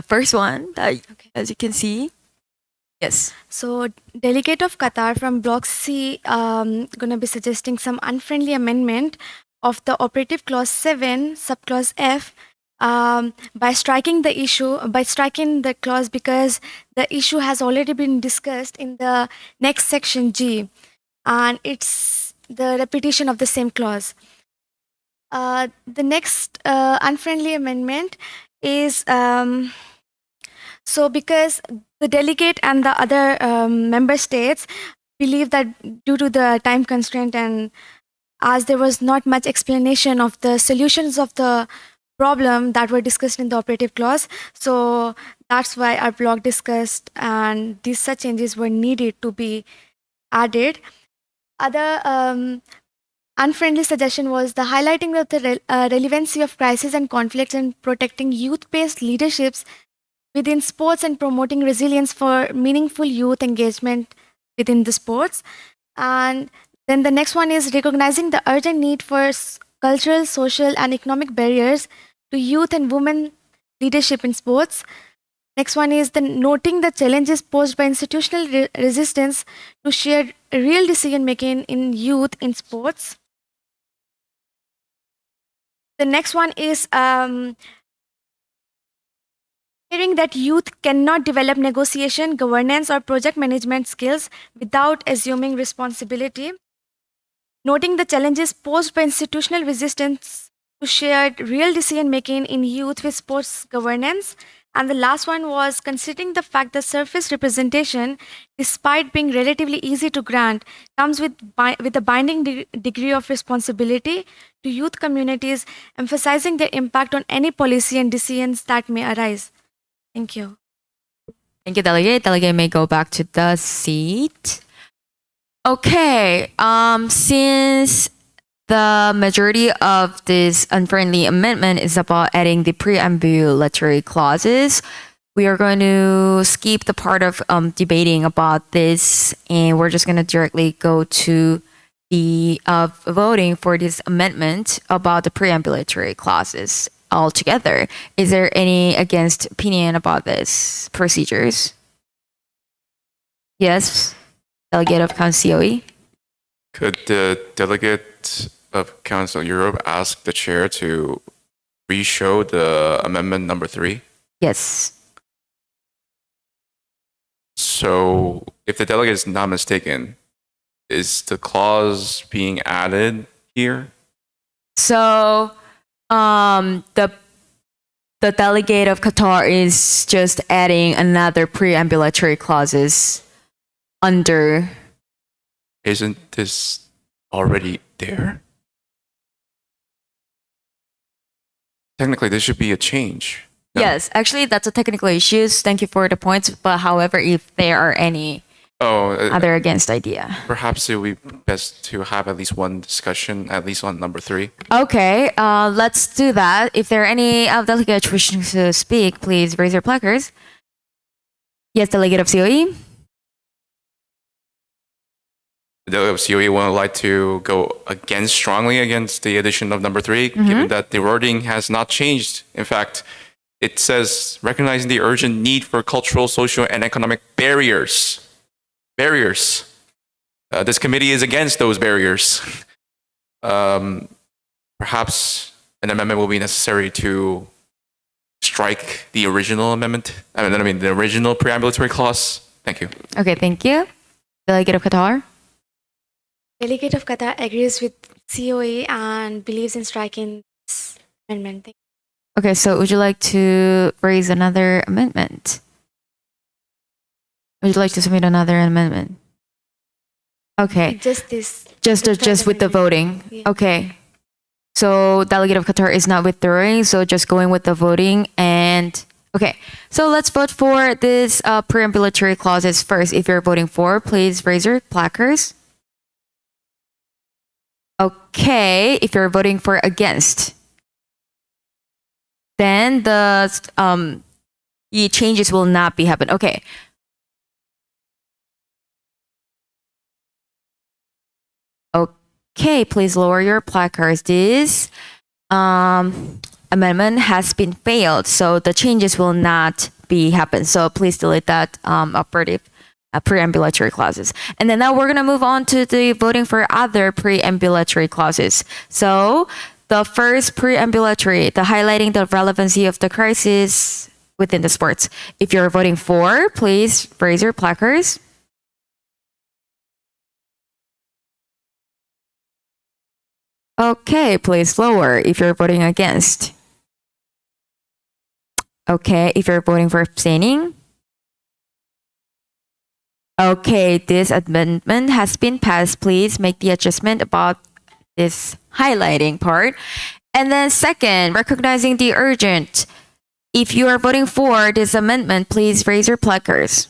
first one that, as you can see. Yes. So, Delegate of Qatar from Block C gonna be suggesting some unfriendly amendment of the operative clause 7, subclause F, by striking the clause because the issue has already been discussed in the next section G, and it's the repetition of the same clause. The next unfriendly amendment is so because the delegate and the other member states believe that due to the time constraint and as there was not much explanation of the solutions of the problem that were discussed in the operative clause, so that's why our block discussed and these such changes were needed to be added. Other unfriendly suggestion was the highlighting of the relevancy of crisis and conflicts and protecting youth-based leaderships within sports and promoting resilience for meaningful youth engagement within the sports. And then the next one is recognizing the urgent need for cultural, social, and economic barriers to youth and women leadership in sports. Next one is the noting the challenges posed by institutional resistance to share real decision making in youth in sports. The next one is hearing that youth cannot develop negotiation, governance, or project management skills without assuming responsibility. Noting the challenges posed by institutional resistance to shared real decision making in youth with sports governance. And the last one was considering the fact that surface representation, despite being relatively easy to grant, comes with a binding degree of responsibility to youth communities, emphasizing their impact on any policy and decisions that may arise. Thank you. Thank you, Delegate. Delegate may go back to the seat. Okay, since the majority of this unfriendly amendment is about adding the preambulatory clauses, we are going to skip the part of debating about this, and we're just going to directly go to the voting for this amendment about the preambulatory clauses altogether. Is there any against opinion about this procedures? Yes, Delegate of Council COE. Could the delegate of Council Europe ask the chair to re-show the amendment number 3? Yes. So if the delegate is not mistaken, is the clause being added here? So the delegate of Qatar is just adding another preambulatory clauses under. Isn't this already there? Technically, this should be a change. No? Yes, actually, that's a technical issue. Thank you for the points. But however, if there are any other against idea, perhaps it would be best to have at least one discussion, at least on number 3. Okay, let's do that. If there are any delegates wishing to speak, please raise your placards. Yes, Delegate of COE. The delegate of COE would like to go strongly against the addition of number 3, given that the wording has not changed. In fact, it says recognizing the urgent need for cultural, social, and economic barriers. This committee is against those barriers. Perhaps an amendment will be necessary to strike the original amendment? I mean, the original preambulatory clause? Thank you. Okay, thank you. Delegate of Qatar. Delegate of Qatar agrees with COA and believes in striking this amendment. Thank Okay, so would you like to raise another amendment? Would you like to submit another amendment? Okay, you. Just this. just with the amendment. voting. Yeah. Okay. So Delegate of Qatar is not withdrawing, so just going with the voting. And okay, so let's vote for this preambulatory clauses first. If you're voting for, please raise your placards. Okay, if you're voting for against, then the changes will not be happen. Okay. Okay, please lower your placards. This amendment has been failed, so the changes will not be happen. So please delete that operative preambulatory clauses. And then now we're gonna move on to the voting for other preambulatory clauses. So the first preambulatory, the highlighting the relevancy of the crisis within the sports. If you're voting for, please raise your placards. Okay, please lower if you're voting against. Okay, if you're voting for abstaining. Okay, this amendment has been passed. Please make the adjustment about this highlighting part. And then second, recognizing the urgent. If you are voting for this amendment, please raise your placards.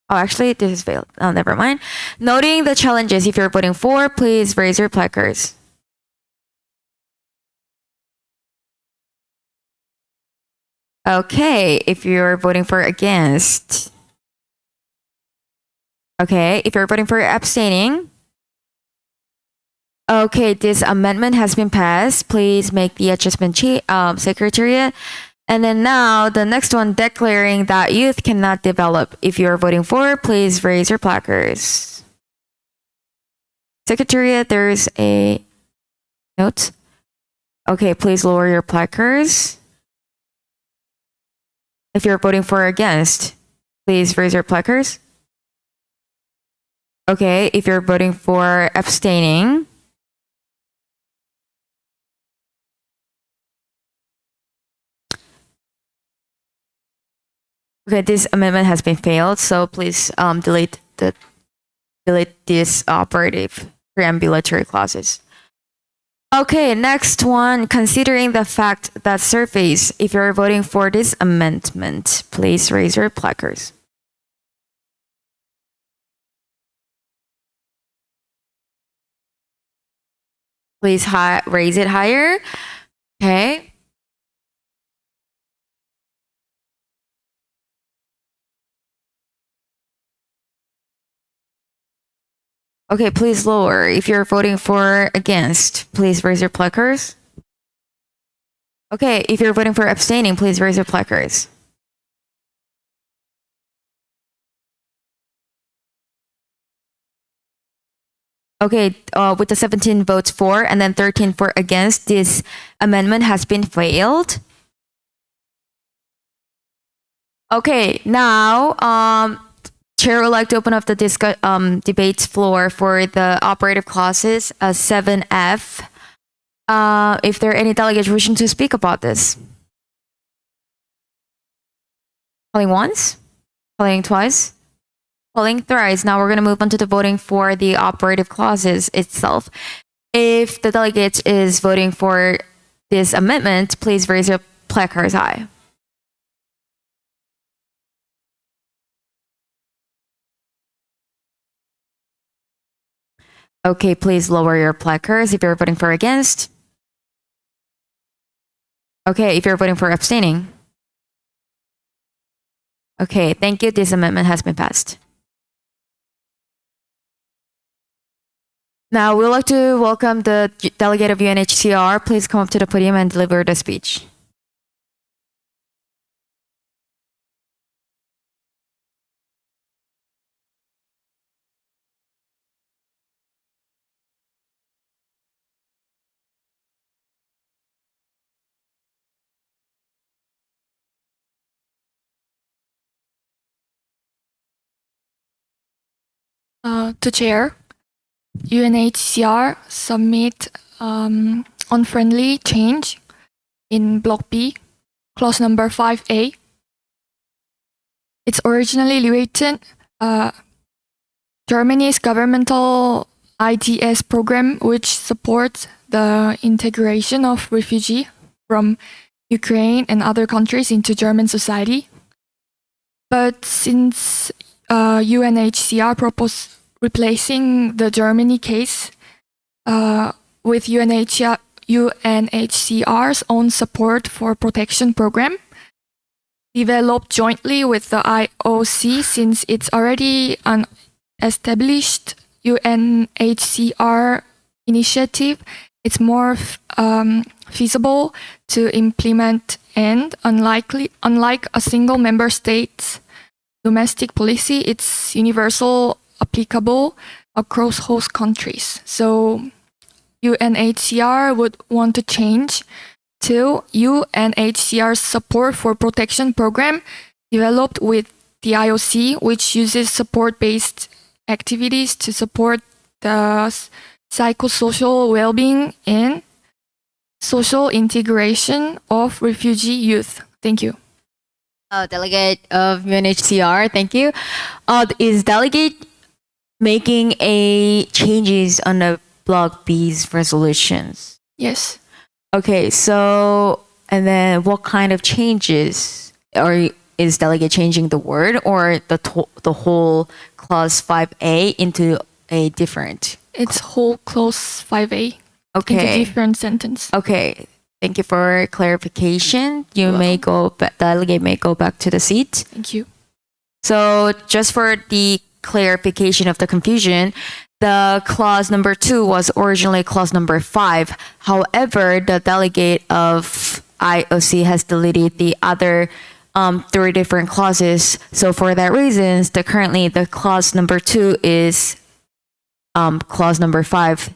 Oh, actually, this is failed. Oh, never mind. Noting the challenges, if you're voting for, please raise your placards. Okay, if you're voting for against. Okay, if you're voting for abstaining. Okay, this amendment has been passed. Please make the adjustment, Secretariat. And then now, the next one, declaring that youth cannot develop. If you're voting for, please raise your placards. Secretariat, there's a note. Okay, please lower your placards. If you're voting for or against, please raise your placards. Okay, if you're voting for abstaining. Okay, this amendment has been failed, so please delete these operative preambulatory clauses. Okay, next one, considering the fact that surface, if you're voting for this amendment, please raise your placards. Please raise it higher. Okay. Okay, please lower. If you're voting for against, please raise your placards. Okay, if you're voting for abstaining, please raise your placards. Okay, with the 17 votes for and then 13 for against, this amendment has been failed. Okay, now Chair would like to open up the debates floor for the operative clauses 7F. If there are any delegates wishing to speak about this. Calling once, calling twice, calling thrice. Now we're going to move on to the voting for the operative clauses itself. If the delegate is voting for this amendment, please raise your placards high. Okay, please lower your placards if you're voting for against. Okay, if you're voting for abstaining. Okay, thank you. This amendment has been passed. Now, we'd like to welcome the delegate of UNHCR. Please come up to the podium and deliver the speech. To chair, UNHCR submit unfriendly change in Block B, clause number 5A. It's originally written Germany's governmental ITS program, which supports the integration of refugees from Ukraine and other countries into German society. But since UNHCR proposed replacing the Germany case with UNHCR's own support for protection program, developed jointly with the IOC, since it's already an established UNHCR initiative, it's more feasible to implement, and unlike a single member state's domestic policy, it's universal applicable across host countries. So UNHCR would want to change to UNHCR's support for protection program developed with the IOC, which uses support-based activities to support the psychosocial well-being and social integration of refugee youth. Thank you. Delegate of UNHCR, thank you. Is delegate making a changes on the Block B's resolutions? Yes. Okay, so and then what kind of changes? Or is delegate changing the word or the whole clause 5A into a different? It's whole clause 5A. Okay. Into different sentence. Okay. Thank you for clarification. You may delegate may go back to the seat. Thank you. So just for the clarification of the confusion, the clause number 2 was originally clause number 5. However, the delegate of IOC has deleted the other 3 different clauses. So for that reason, currently the clause number 2 is clause number 5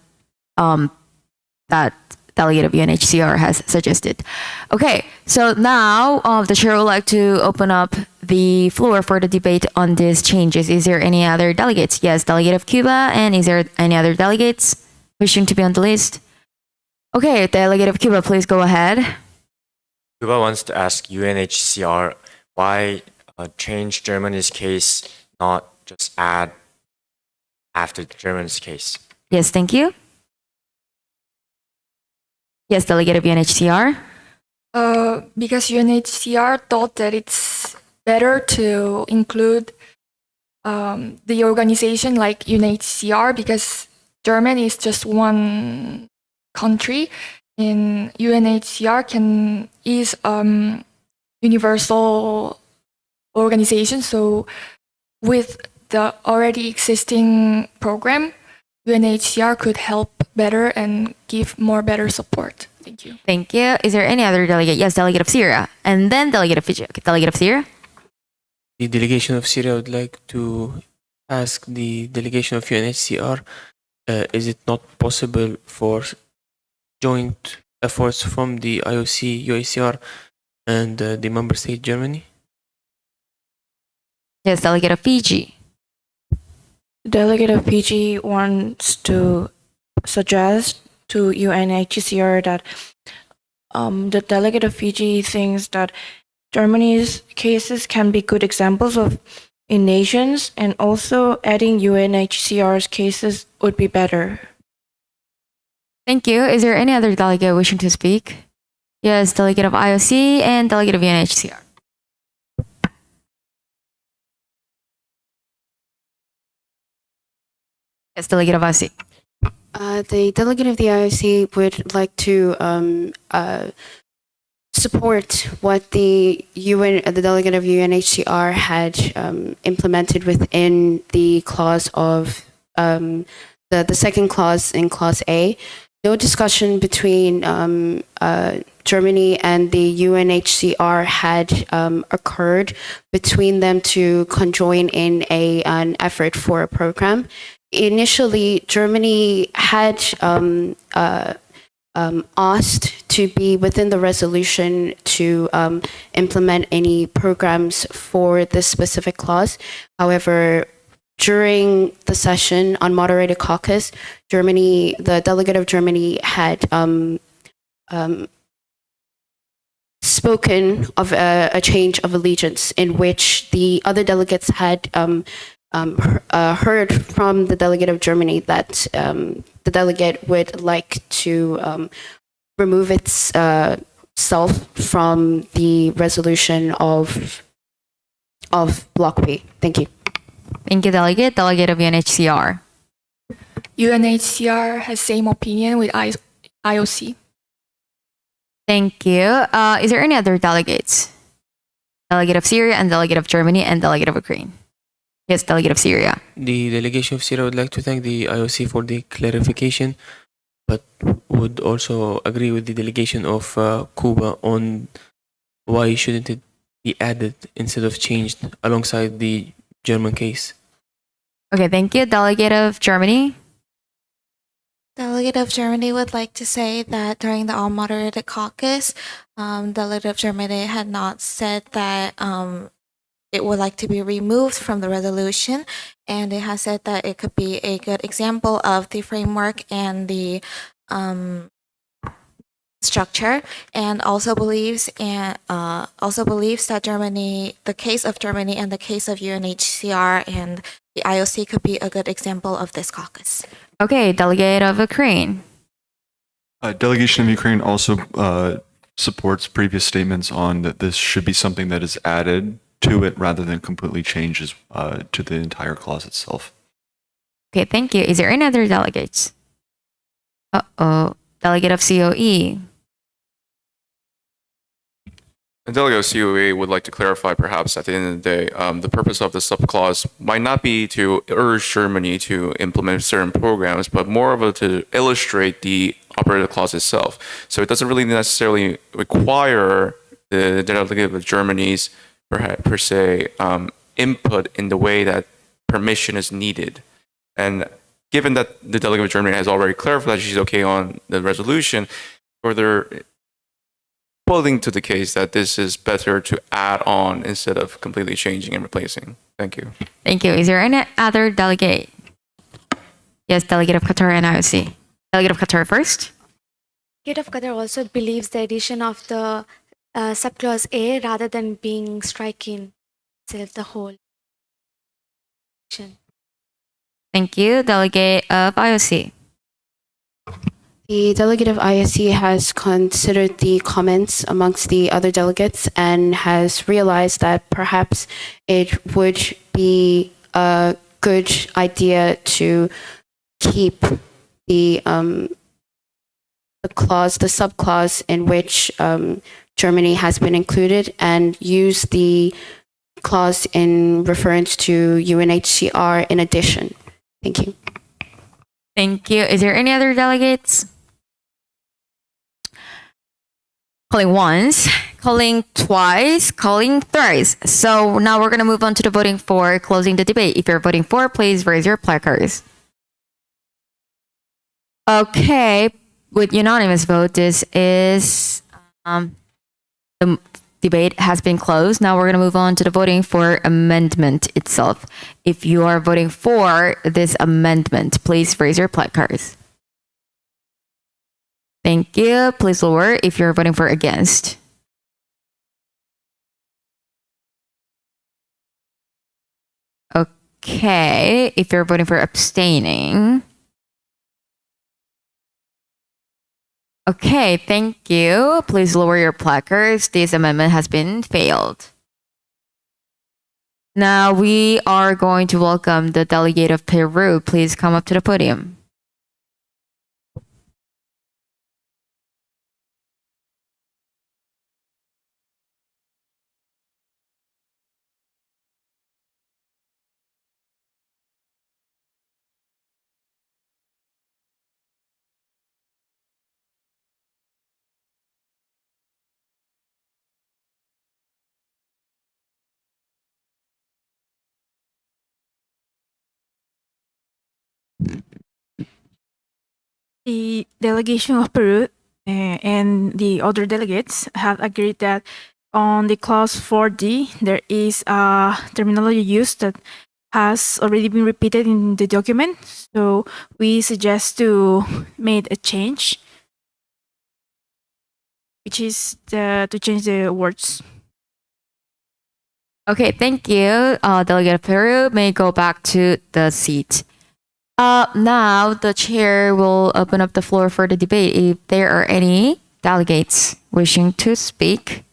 that delegate of UNHCR has suggested. Okay, so now the chair would like to open up the floor for the debate on these changes. Is there any other delegates? Yes, delegate of Cuba. And is there any other delegates wishing to be on the list? Okay, delegate of Cuba, please go ahead. Cuba wants to ask UNHCR why change Germany's case, not just add after Germany's case. Yes, thank you. Yes, delegate of UNHCR. Because UNHCR thought that it's better to include the organization like UNHCR, because Germany is just one country, and UNHCR is universal organization. So with the already existing program, UNHCR could help better and give more better support. Thank you. Thank you. Is there any other delegate? Yes, delegate of Syria. And then delegate of Fiji. Okay, delegate of Syria. The delegation of Syria would like to ask the delegation of UNHCR, is it not possible for joint efforts from the IOC, UNHCR, and the member state Germany? Yes, delegate of Fiji. Delegate of PG wants to suggest to UNHCR that the delegate of Fiji thinks that Germany's cases can be good examples of in nations, and also adding UNHCR's cases would be better. Thank you. Is there any other delegate wishing to speak? Yes, delegate of IOC and delegate of UNHCR. Yes, delegate of IOC. The delegate of the IOC would like to support what the delegate of UNHCR had implemented within the clause of the second clause in clause A. No discussion between Germany and the UNHCR had occurred between them to conjoin in an effort for a program. Initially, Germany had asked to be within the resolution to implement any programs for this specific clause. However, during the session on moderated caucus, Germany, the delegate of Germany had spoken of a change of allegiance in which the other delegates had heard from the delegate of Germany that the delegate would like to remove its self from the resolution of Block B. Thank you. Thank you, Delegate. Delegate of UNHCR. UNHCR has same opinion with IOC. Thank you. Is there any other delegates? Delegate of Syria and Delegate of Germany and Delegate of Ukraine. Yes, Delegate of Syria. The delegation of Syria would like to thank the IOC for the clarification, but would also agree with the delegation of Cuba on why shouldn't it be added instead of changed alongside the German case. Okay, thank you. Delegate of Germany. Delegate of Germany would like to say that during the all-moderated caucus, Delegate of Germany had not said that it would like to be removed from the resolution, and it has said that it could be a good example of the framework and the structure, and also believes that Germany, the case of Germany and the case of UNHCR and the IOC could be a good example of this caucus. Okay, Delegate of Ukraine. Delegation of Ukraine also supports previous statements on that this should be something that is added to it rather than completely changes to the entire clause itself. Okay, thank you. Is there any other delegates? Delegate of COE. The delegate of COE would like to clarify, perhaps at the end of the day, the purpose of the subclause might not be to urge Germany to implement certain programs, but more of to illustrate the operative clause itself. So it doesn't really necessarily require the delegate of Germany's per se input in the way that permission is needed. And given that the delegate of Germany has already clarified that she's okay on the resolution, further pulling to the case that this is better to add on instead of completely changing and replacing. Thank you. Thank you. Is there any other delegate? Yes, Delegate of Qatar and IOC. Delegate of Qatar first. Delegate of Qatar also believes the addition of the subclause A rather than being striking itself the whole. Thank you. Delegate of IOC. The delegate of ISC has considered the comments amongst the other delegates and has realized that perhaps it would be a good idea to keep the clause, the subclause in which Germany has been included, and use the clause in reference to UNHCR in addition. Thank you. Thank you. Is there any other delegates? Calling once, calling twice, calling thrice. So now we're going to move on to the voting for closing the debate. If you're voting for, please raise your placards. Okay, with unanimous vote, this is the debate has been closed. Now we're going to move on to the voting for amendment itself. If you are voting for this amendment, please raise your placards. Thank you. Please lower if you're voting for against. Okay, if you're voting for abstaining. Okay, thank you. Please lower your placards. This amendment has been failed. Now we are going to welcome the delegate of Peru. Please come up to the podium. The delegation of Peru and the other delegates have agreed that on the clause 4D, there is a terminology used that has already been repeated in the document. So we suggest to make a change, which is to change the words. Okay, thank you. Delegate Peru may go back to the seat. Now the chair will open up the floor for the debate. If there are any delegates wishing to speak,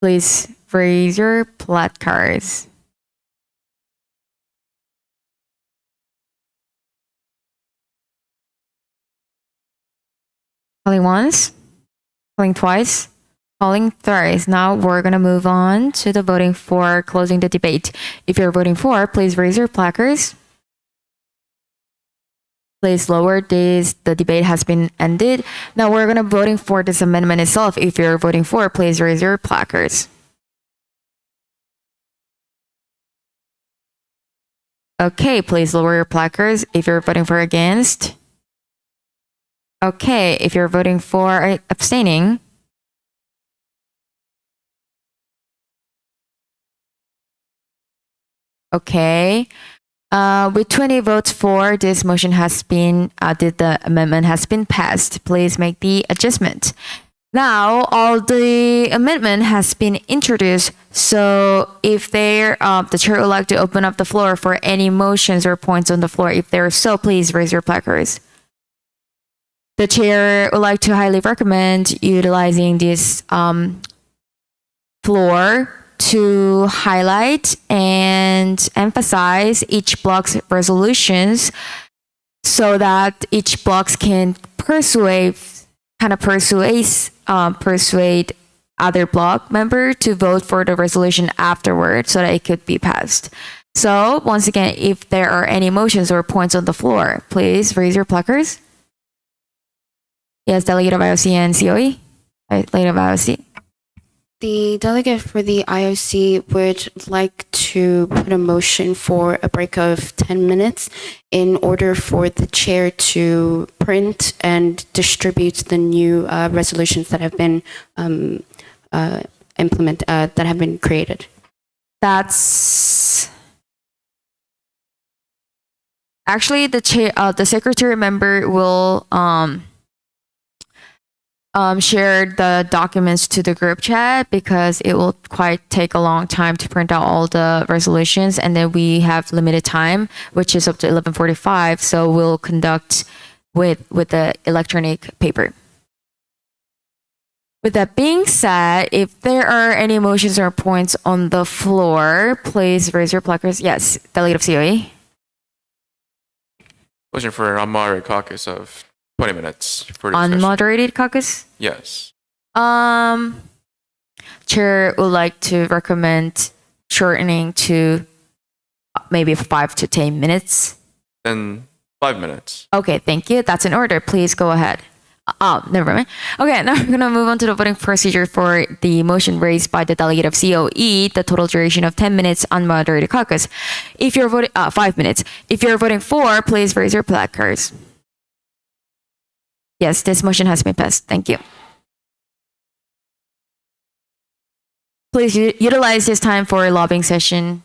please raise your placards. Calling once, calling twice, calling thrice. Now we're going to move on to the voting for closing the debate. If you're voting for, please raise your placards. Please lower this. The debate has been ended. Now we're going to voting for this amendment itself. If you're voting for, please raise your placards. Okay, please lower your placards if you're voting for against. Okay, if you're voting for abstaining. Okay. With 20 votes for, this motion has been, the amendment has been passed. Please make the adjustment. Now, all the amendment has been introduced. So if there, the chair would like to open up the floor for any motions or points on the floor. If there is so, please raise your placards. The chair would like to highly recommend utilizing this floor to highlight and emphasize each block's resolutions so that each block can persuade other block member to vote for the resolution afterward so that it could be passed. So once again, if there are any motions or points on the floor, please raise your placards. Yes, Delegate of IOC and COE. Delegate of IOC. The delegate for the IOC would like to put a motion for a break of 10 minutes in order for the chair to print and distribute the new resolutions that have been that have been created. That's actually the chair. The secretary member will share the documents to the group chat because it will quite take a long time to print out all the resolutions, and then we have limited time, which is up to 11:45. So we'll conduct with the electronic paper. With that being said, if there are any motions or points on the floor, please raise your placards. Yes, Delegate of COE. Motion for unmoderated caucus of 20 minutes for discussion. Unmoderated caucus? Yes. Chair would like to recommend shortening to maybe 5 to 10 minutes. Then 5 minutes. Okay, thank you. That's in order. Please go ahead. Never mind. Okay, now we're going to move on to the voting procedure for the motion raised by the delegate of COE, the total duration of 10 minutes unmoderated caucus. If you're voting, 5 minutes. If you're voting for, please raise your placards. Yes, this motion has been passed. Thank you. Please utilize this time for a lobbying session.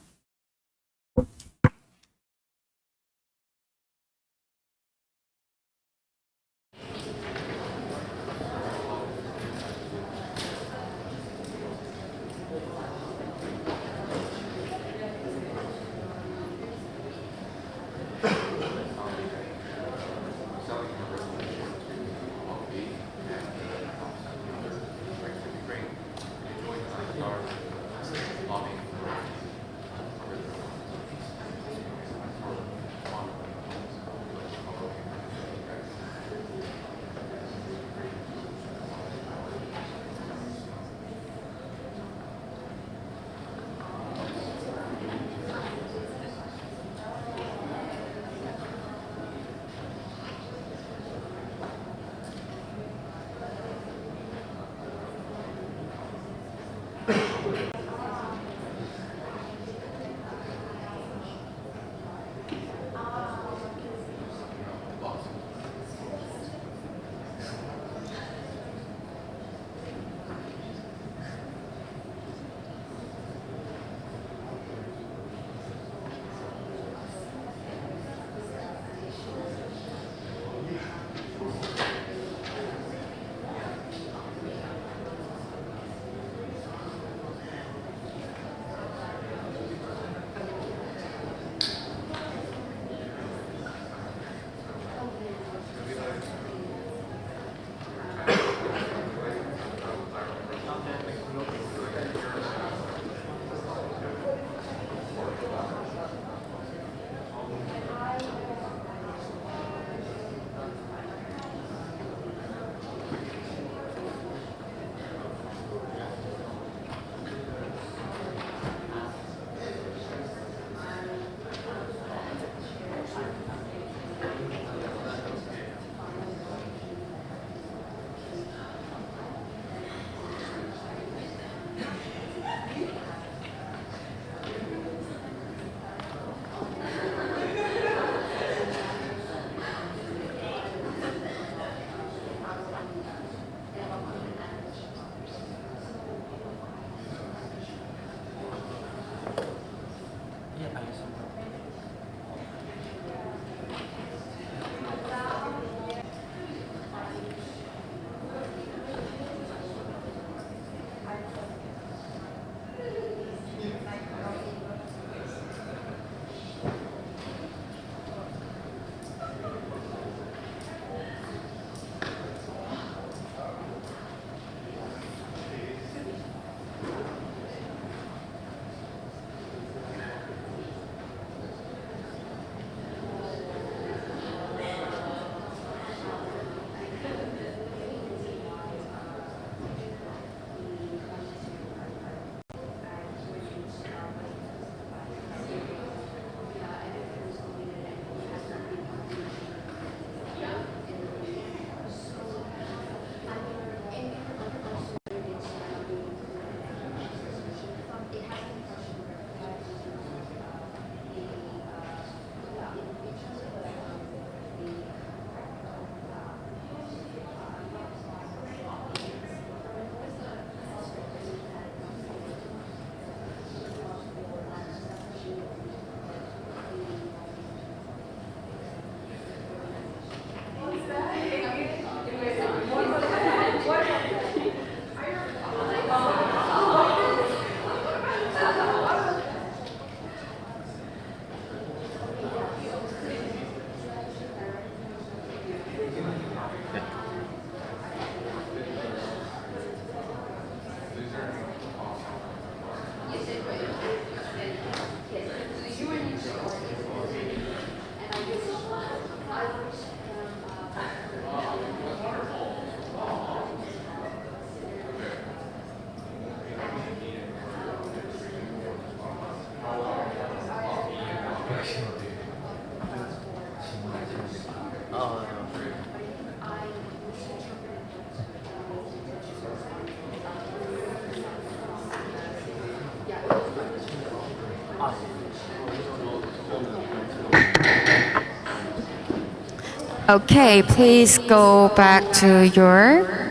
Okay, please go back to your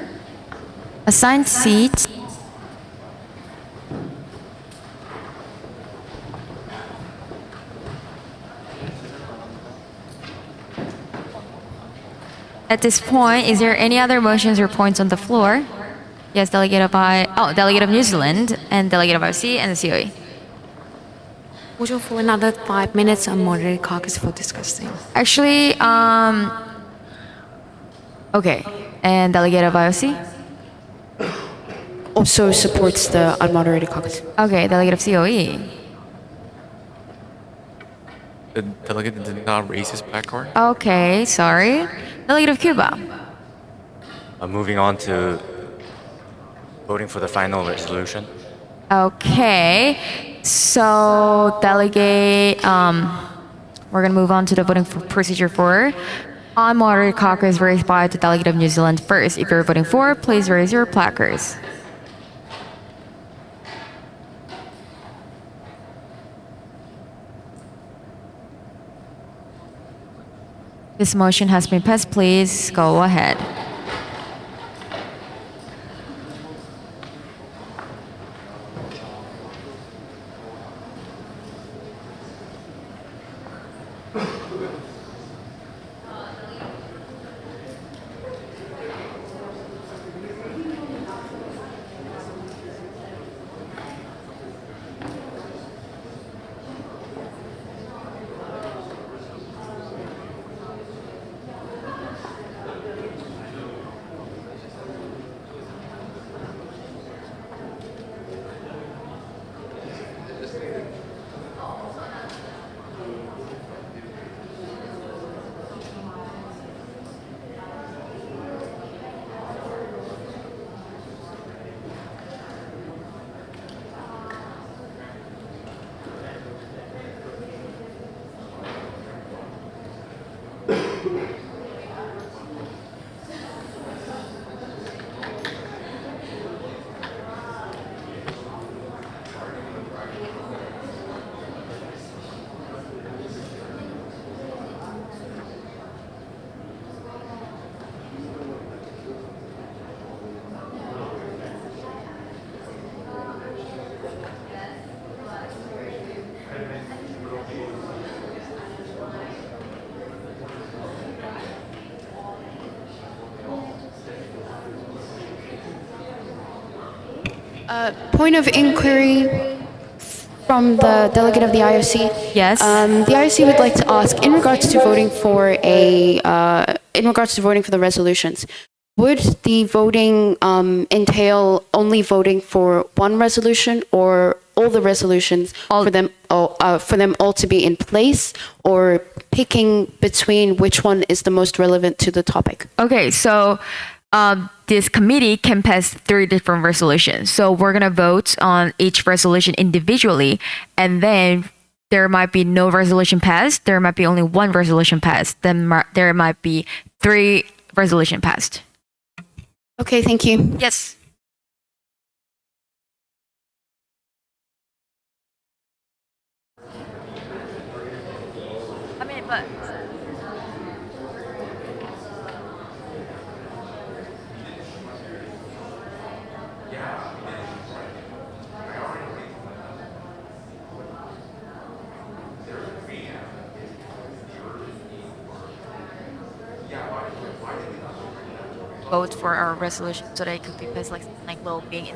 assigned seat. At this point, is there any other motions or points on the floor? Yes, delegate of New Zealand and delegate of RC and the COE. Motion for another 5 minutes on moderated caucus for discussing. Actually, okay, and delegate of IOC? Also supports the unmoderated caucus. Okay, delegate of COE. The delegate did not raise his back card. Okay, sorry. Delegate of Cuba. Moving on to voting for the final resolution. Okay, so delegate, we're gonna move on to the voting for procedure for unmoderated caucus raised by the delegate of New Zealand first. If you're voting for, please raise your placards. This motion has been passed. Please go ahead. Point of inquiry from the delegate of the IOC. Yes. The IOC would like to ask, in regards to voting for the resolutions, would the voting entail only voting for one resolution, or all the resolutions for them all to be in place, or picking between which one is the most relevant to the topic? Okay, so this committee can pass 3 different resolutions. So we're going to vote on each resolution individually, and then there might be no resolution passed, there might be only 1 resolution passed, then there might be 3 resolution passed. Okay, thank you. Yes. I mean, but vote for our resolution so that it could be passed like little being.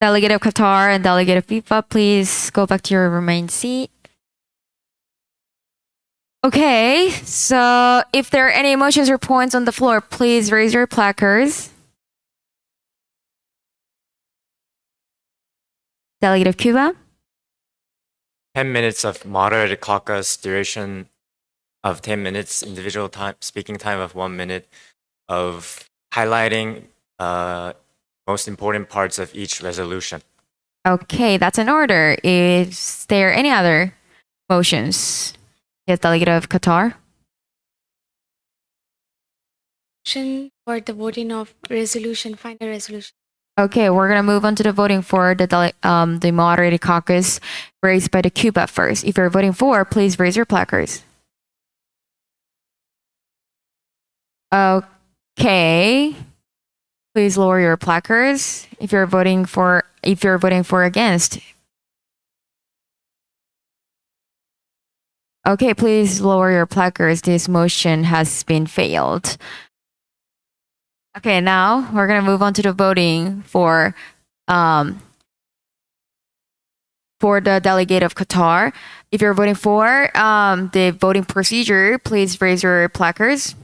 Delegate of Qatar and Delegate of FIFA, please go back to your remain seat. Okay, so if there are any motions or points on the floor, please raise your placards. Delegate of Cuba. 10 minutes of moderated caucus, duration of 10 minutes, individual time, speaking time of 1 minute, of highlighting most important parts of each resolution. Okay, that's an order. Is there any other motions? Yes, Delegate of Qatar. For the voting of resolution, final resolution. Okay, we're gonna move on to the voting for the moderated caucus raised by the Cuba first. If you're voting for, please raise your placards. Okay. please lower your placards. If you're voting for against. Okay, please lower your placards. This motion has been failed. Okay, now we're gonna move on to the voting for the delegate of Qatar. If you're voting for the voting procedure, please raise your placards.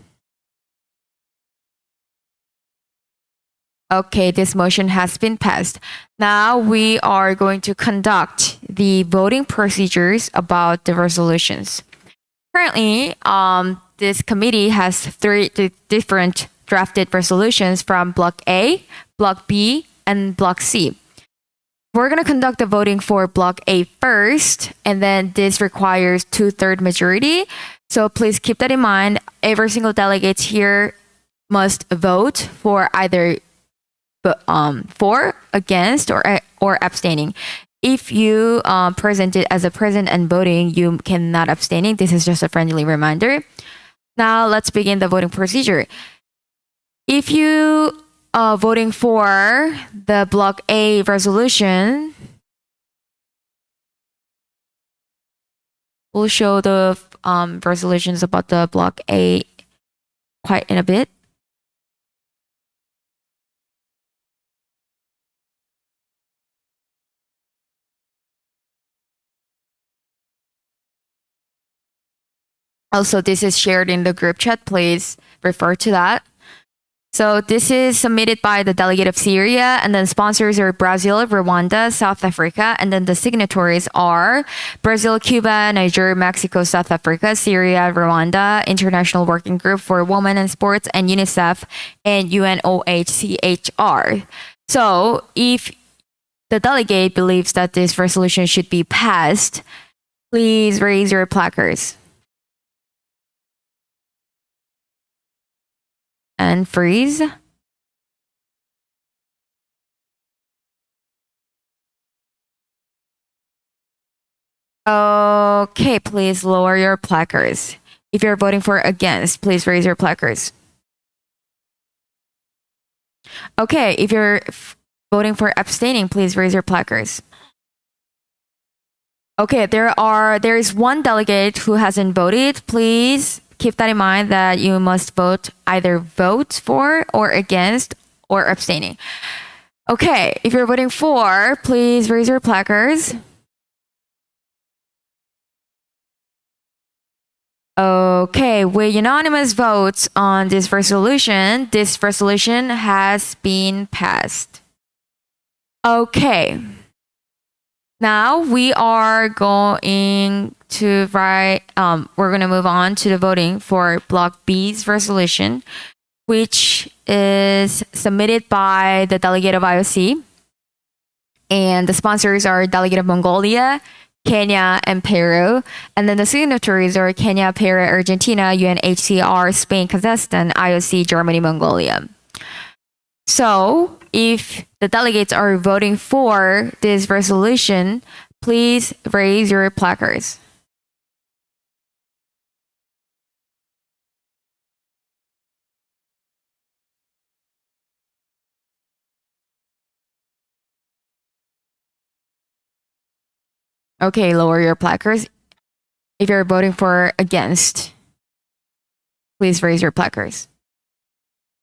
Okay, this motion has been passed. Now we are going to conduct the voting procedures about the resolutions. Currently, this committee has three different drafted resolutions from Block A, Block B, and Block C. We're going to conduct the voting for Block A first, and then this requires 2/3 majority. So please keep that in mind. Every single delegate here must vote for either for, against, or abstaining. If you present it as a present and voting, you cannot abstaining. This is just a friendly reminder. Now let's begin the voting procedure. If you voting for the Block A resolution, we'll show the resolutions about the Block A quite in a bit. Also, this is shared in the group chat. Please refer to that. So this is submitted by the delegate of Syria, and then sponsors are Brazil, Rwanda, South Africa, and then the signatories are Brazil, Cuba, Niger, Mexico, South Africa, Syria, Rwanda, International Working Group for Women in Sports, and UNICEF and UNOHCHR. So if the delegate believes that this resolution should be passed, please raise your placards. And freeze. Okay, please lower your placards. If you're voting for against, please raise your placards. Okay, if you're voting for abstaining, please raise your placards. Okay, there is one delegate who hasn't voted. Please keep that in mind that you must either vote for or against or abstaining. Okay, if you're voting for, please raise your placards. Okay, with unanimous votes on this resolution has been passed. Okay. Now we are going to we're going to move on to the voting for Block B's resolution, which is submitted by the delegate of IOC. And the sponsors are delegate of Mongolia, Kenya, and Peru. And then the signatories are Kenya, Peru, Argentina, UNHCR, Spain, Kazakhstan, IOC, Germany, Mongolia. So if the delegates are voting for this resolution, please raise your placards. Okay, lower your placards. If you're voting for against, please raise your placards.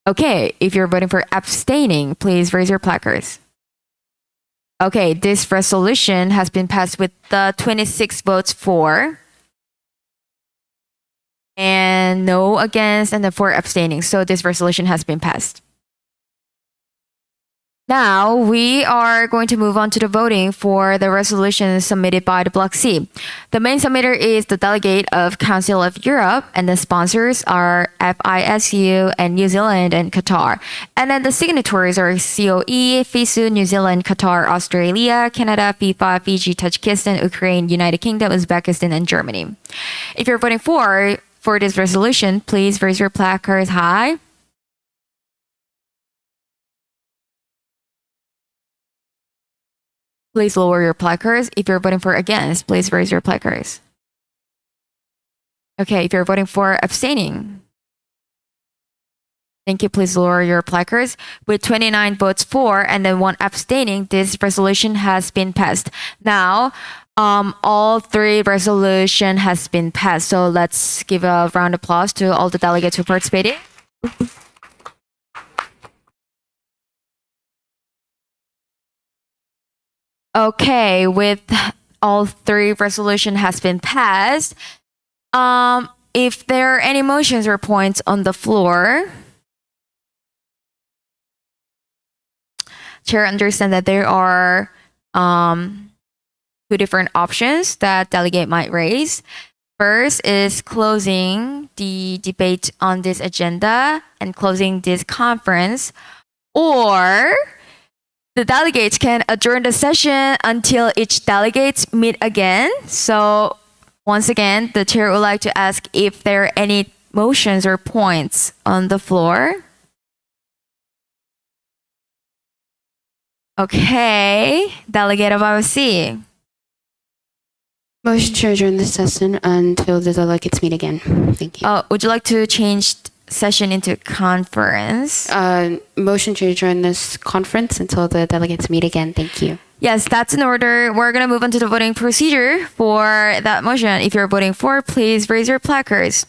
Okay, if you're voting for abstaining, please raise your placards. Okay, this resolution has been passed with the 26 votes for, and no against, and the 4 abstaining. So this resolution has been passed. Now we are going to move on to the voting for the resolution submitted by the Block C. The main submitter is the delegate of Council of Europe, and the sponsors are FISU and New Zealand and Qatar. And then the signatories are COE, FISU, New Zealand, Qatar, Australia, Canada, FIFA, Fiji, Tajikistan, Ukraine, United Kingdom, Uzbekistan, and Germany. If you're voting for this resolution, please raise your placards high. Please lower your placards. If you're voting for against, please raise your placards. Okay, if you're voting for abstaining, Thank you. Please lower your placards. With 29 votes for and then 1 abstaining, this resolution has been passed. Now, all 3 resolution has been passed. So let's give a round of applause to all the delegates who participated. Okay, with all 3 resolution has been passed. If there are any motions or points on the floor, Chair understand that there are 2 different options that delegate might raise. First is closing the debate on this agenda and closing this conference, or the delegates can adjourn the session until each delegates meet again. So once again, the chair would like to ask if there are any motions or points on the floor. Okay, Delegate of IOC. Motion to adjourn this session until the delegates meet again. Thank you. Would you like to change session into conference? Motion to adjourn this conference until the delegates meet again. Thank you. Yes, that's in order. We're going to move on to the voting procedure for that motion. If you're voting for, please raise your placards.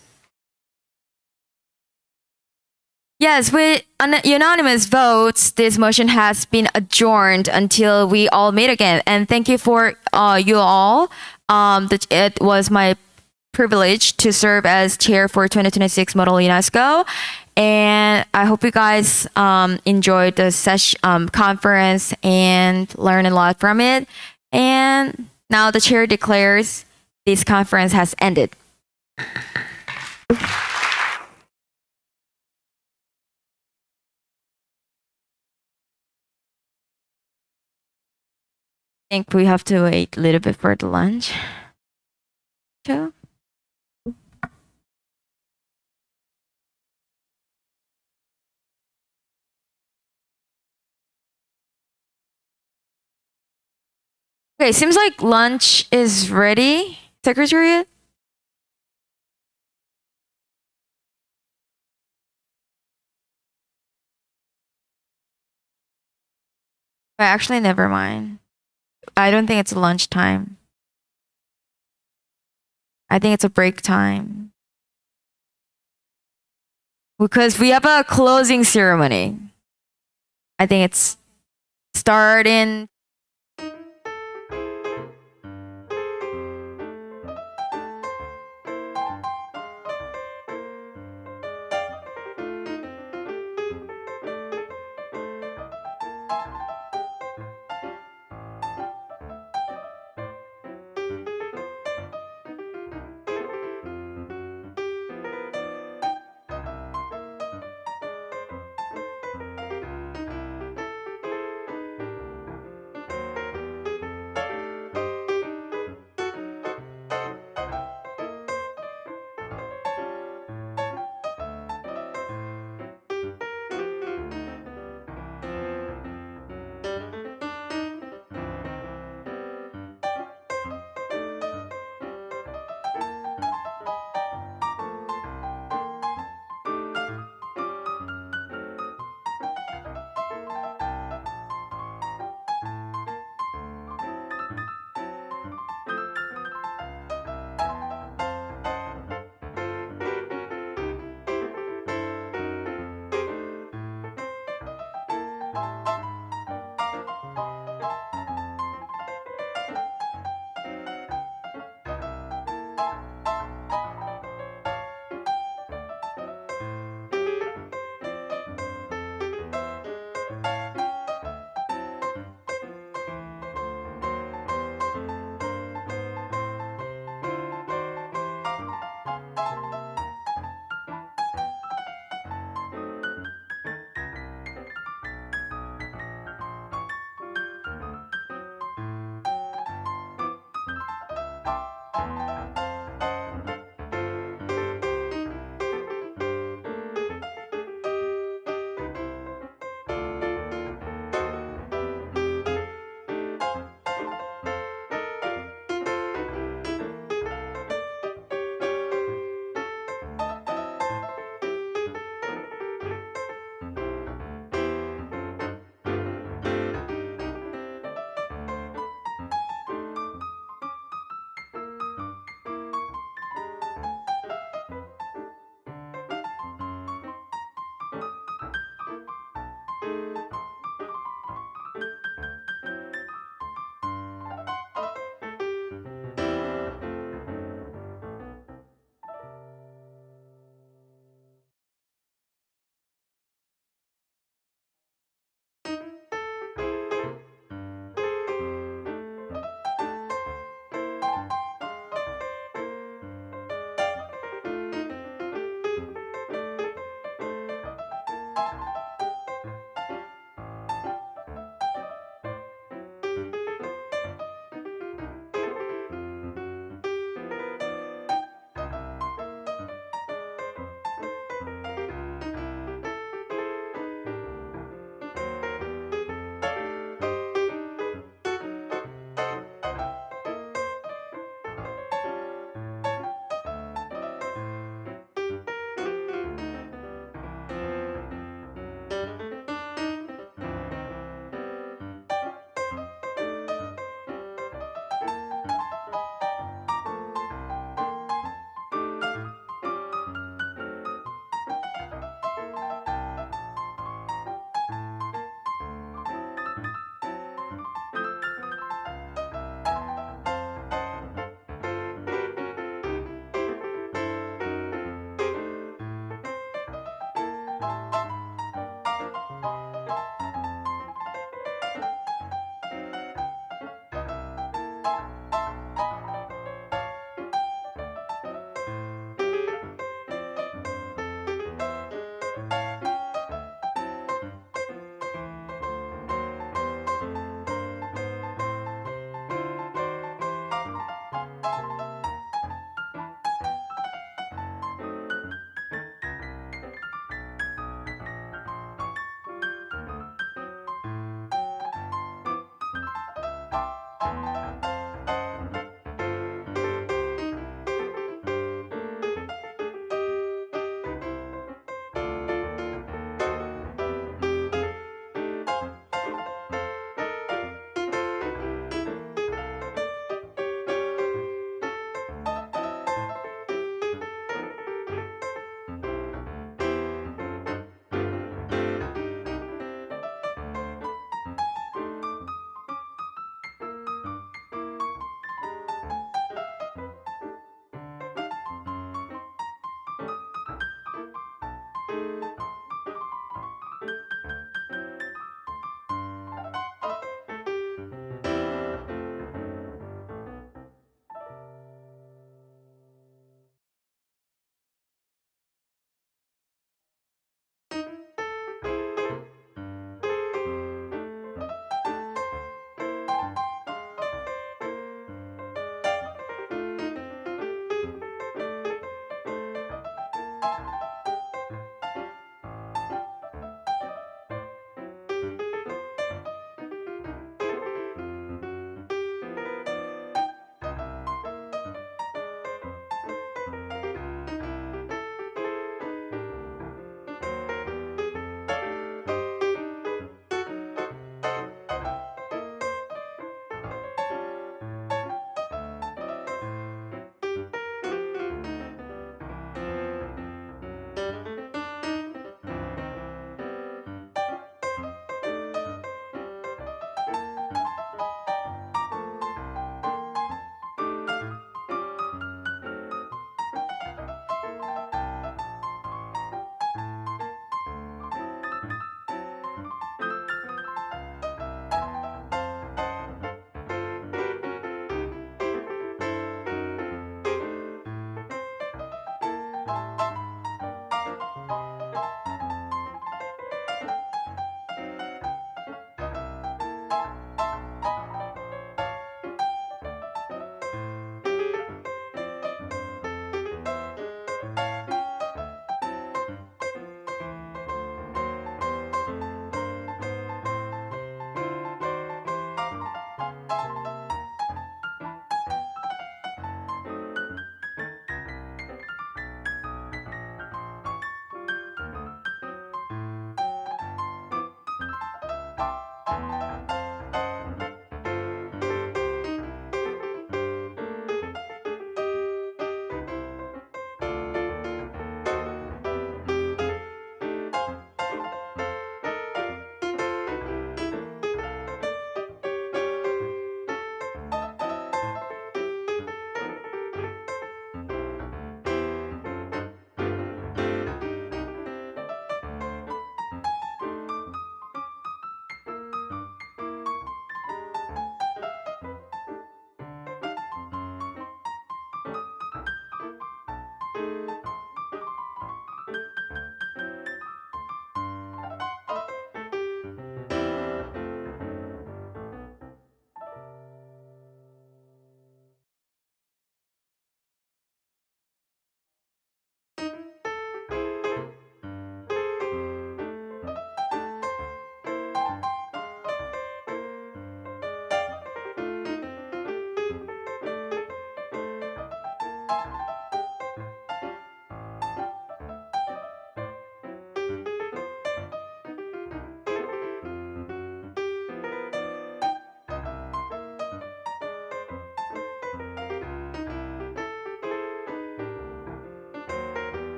Yes, with unanimous votes, this motion has been adjourned until we all meet again. And thank you for you all. It was my privilege to serve as chair for 2026 Model UNESCO. And I hope you guys enjoyed the conference and learned a lot from it. And now the chair declares this conference has ended. I think we have to wait a little bit for the lunch. Joe? Okay, seems like lunch is ready. Secretariat? Actually, never mind. I don't think it's lunchtime. I think it's a break time. Because we have a closing ceremony. I think it's starting.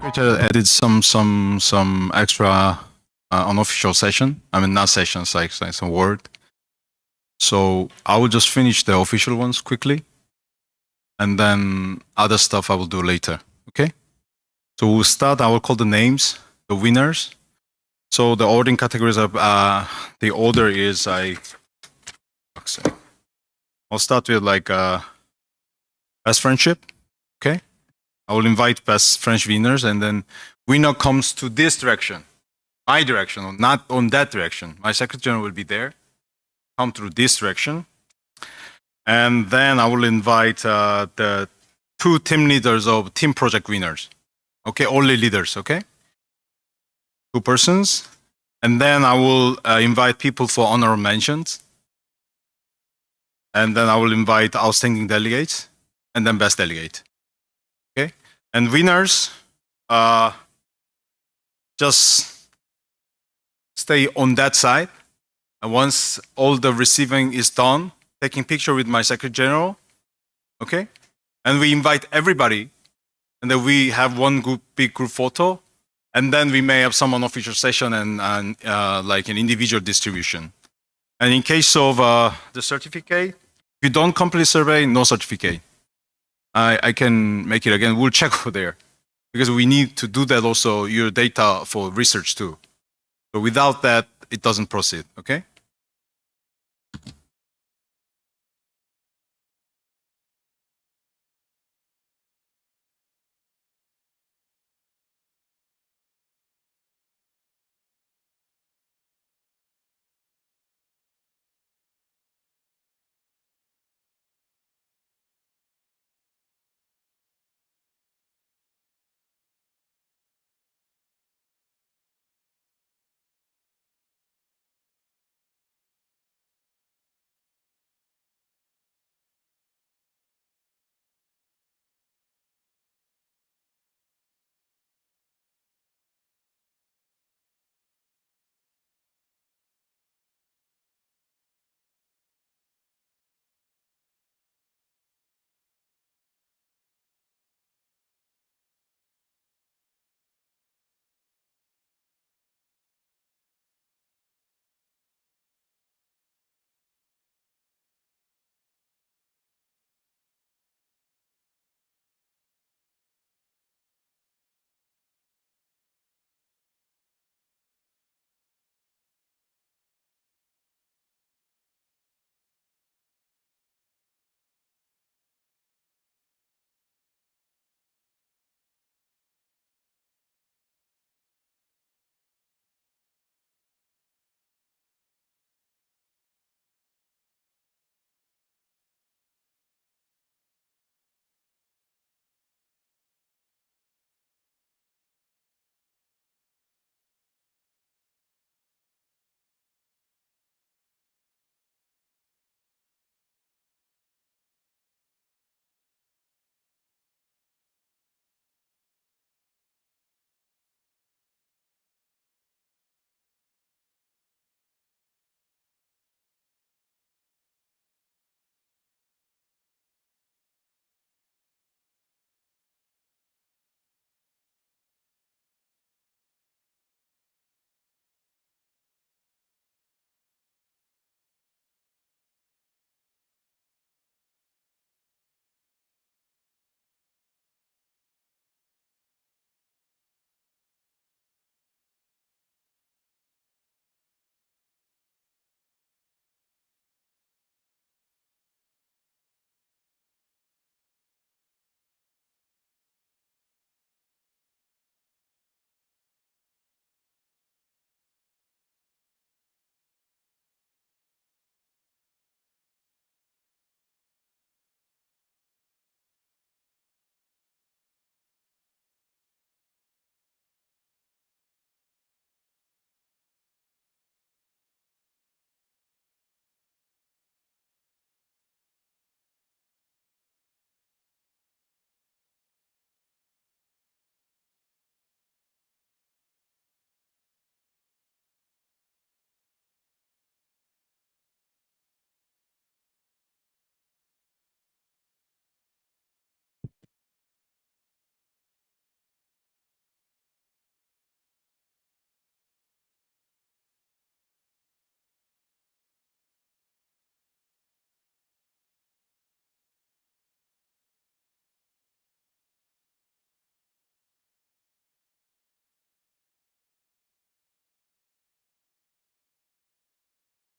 Richard added some extra unofficial session. I mean, not sessions, like some word. So I will just finish the official ones quickly, and then other stuff I will do later. Okay. So we'll start. I will call the names, the winners. So the ordering categories of the order is I'll start with like best friendship. Okay. I will invite best French winners, and then winner comes to this direction, my direction, not on that direction. My secretary general will be there, come through this direction. And then I will invite the 2 team leaders of team project winners. Okay, only leaders, okay? 2 persons. And then I will invite people for honorable mentions. And then I will invite outstanding delegates, and then best delegate. Okay? And winners, just stay on that side. And once all the receiving is done, taking picture with my secretary general, okay? And we invite everybody, and then we have one big group photo, and then we may have some unofficial session and like an individual distribution. And in case of the certificate, if you don't complete survey, no certificate. I can make it again. We'll check over there, because we need to do that also, your data for research too. So without that, it doesn't proceed, okay?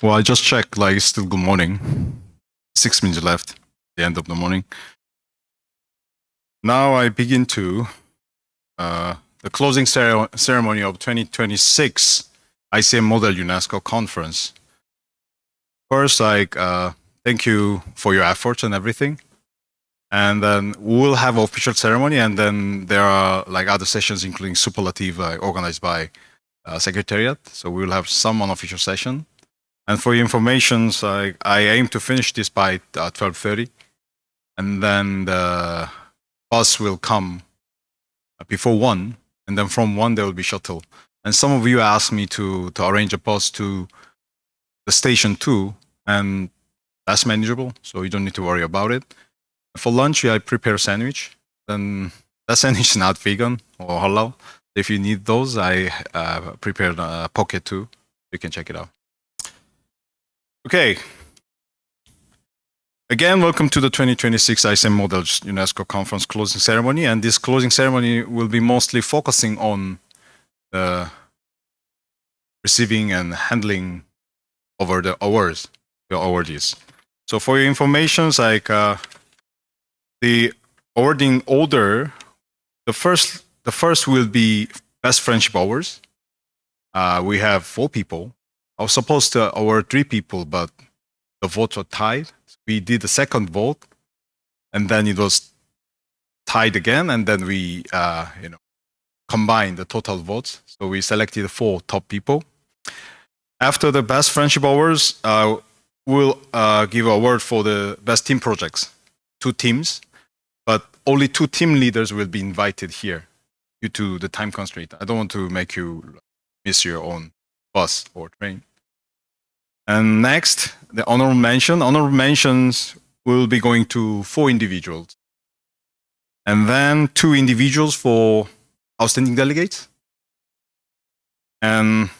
Well, I just checked, like, it's still good morning. 6 minutes left, the end of the morning. Now I begin to the closing ceremony of 2026 ICM Model UNESCO Conference. First, thank you for your efforts and everything. And then we'll have an official ceremony, and then there are like other sessions, including superlative organized by Secretariat. So we will have some unofficial session. And for your information, I aim to finish this by 12:30, and then the bus will come before 1, and then from 1 there will be shuttle. And some of you asked me to arrange a bus to the station 2, and that's manageable, so you don't need to worry about it. For lunch, I prepare a sandwich. Then that sandwich is not vegan or halal. If you need those, I prepared a pocket too. You can check it out. Okay. Again, welcome to the 2026 ICM Models UNESCO Conference closing ceremony. And this closing ceremony will be mostly focusing on the receiving and handling over the awards, the awardees. So for your information, the awarding order, the first will be Best Friendship Awards. We have 4 people. I was supposed to award 3 people, but the votes were tied. We did the second vote, and then it was tied again, and then we combined the total votes. So we selected 4 top people. After the Best Friendship Awards, we'll give an award for the Best Team Projects. 2 teams, but only 2 team leaders will be invited here due to the time constraint. I don't want to make you miss your own bus or train. And next, the honorable mention. Honorable mentions will be going to 4 individuals. And then 2 individuals for outstanding delegates. And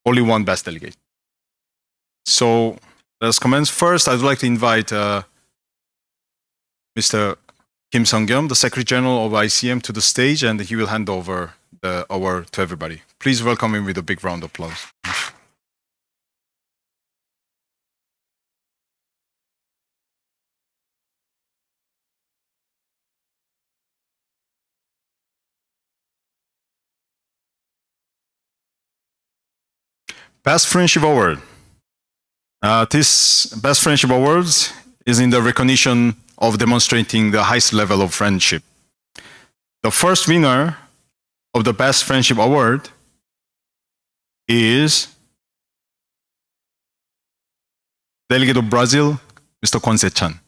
only 1 best delegate. So let's commence. First, I'd like to invite Mr. Kim Sung-kyum, the Secretary General of ICM, to the stage, and he will hand over the award to everybody. Please welcome him with a big round of applause. Best Friendship Award. This Best Friendship Awards is in the recognition of demonstrating the highest level of friendship. The first winner of the Best Friendship Award is Delegate of Brazil, Mr. Kwon Se-chan.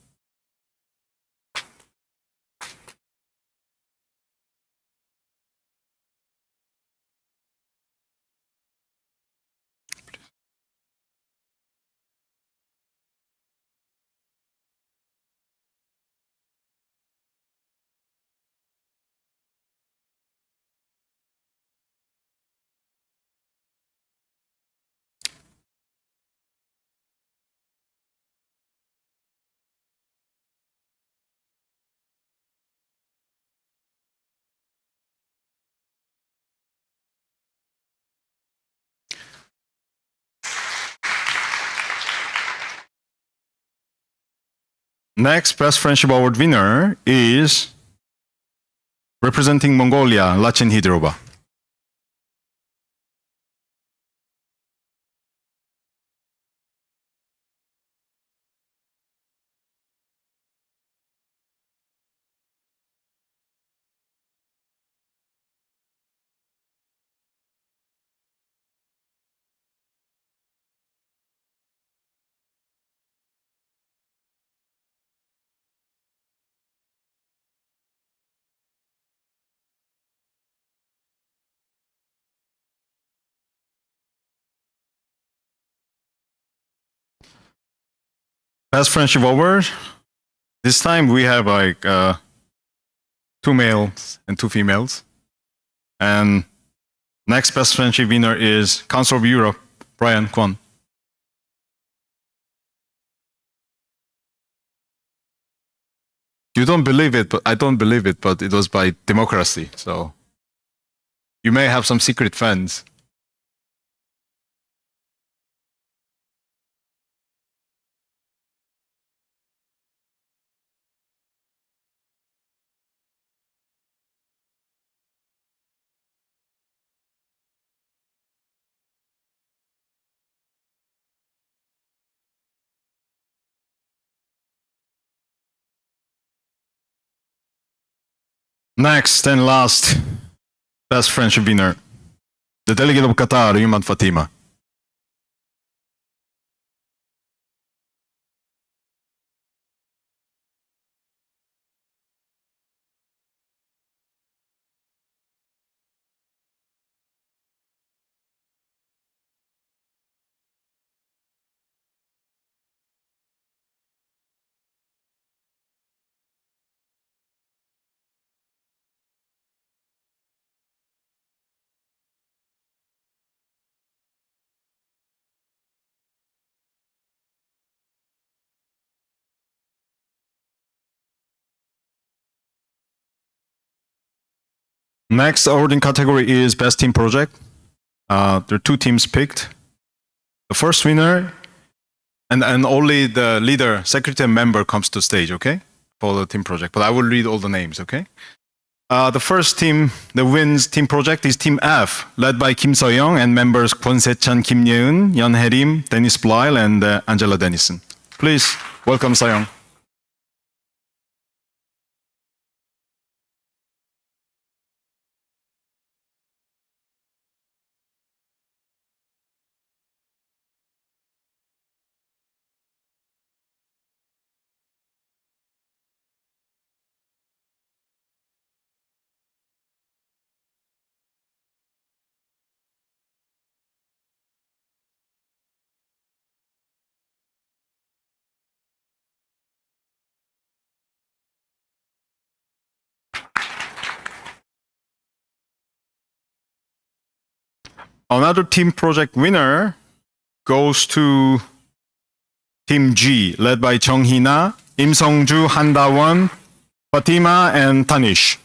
Next Best Friendship Award winner is representing Mongolia, Lachin Hidroba. Best Friendship Award. This time we have 2 males and 2 females. And next Best Friendship winner is Council of Europe, Brian Kwon. You don't believe it, but I don't believe it, but it was by democracy. So you may have some secret fans. Next and last, best friendship winner, the delegate of Qatar, Yuman Fatima. Next awarding category is Best Team Project. There are two teams picked. The first winner, and only the leader, secretary member comes to stage, okay? For the team project. But I will read all the names, okay? The first team that wins team project is Team F, led by Kim So-young and members Kwon Se-chan, Kim Ye-eun, Yeon Hae-rim, Dennis Blyle, and Angela Dennison. Please welcome So-young. Another team project winner goes to Team G, led by Jung Hee-na, Im Sung-ju, Han Da-won, Fatima, and Tanish.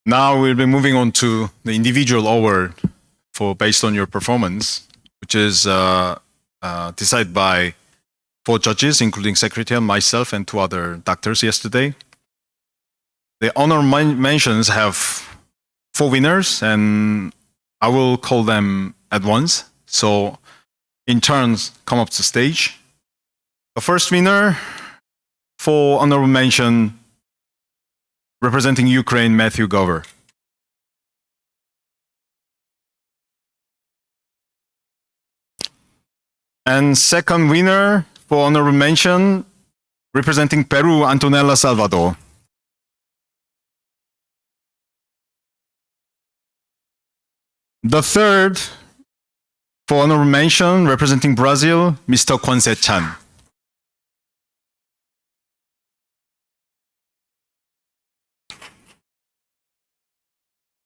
Now we'll be moving on to the individual award for based on your performance, which is decided by 4 judges, including secretary, myself, and 2 other doctors yesterday. The honor mentions have 4 winners, and I will call them at once. So in turns, come up to stage. The first winner for honorable mention, representing Ukraine, Matthew Gover. And second winner for honorable mention, representing Peru, Antonella Salvador. The third for honorable mention, representing Brazil, Mr. Kwon Se-chan.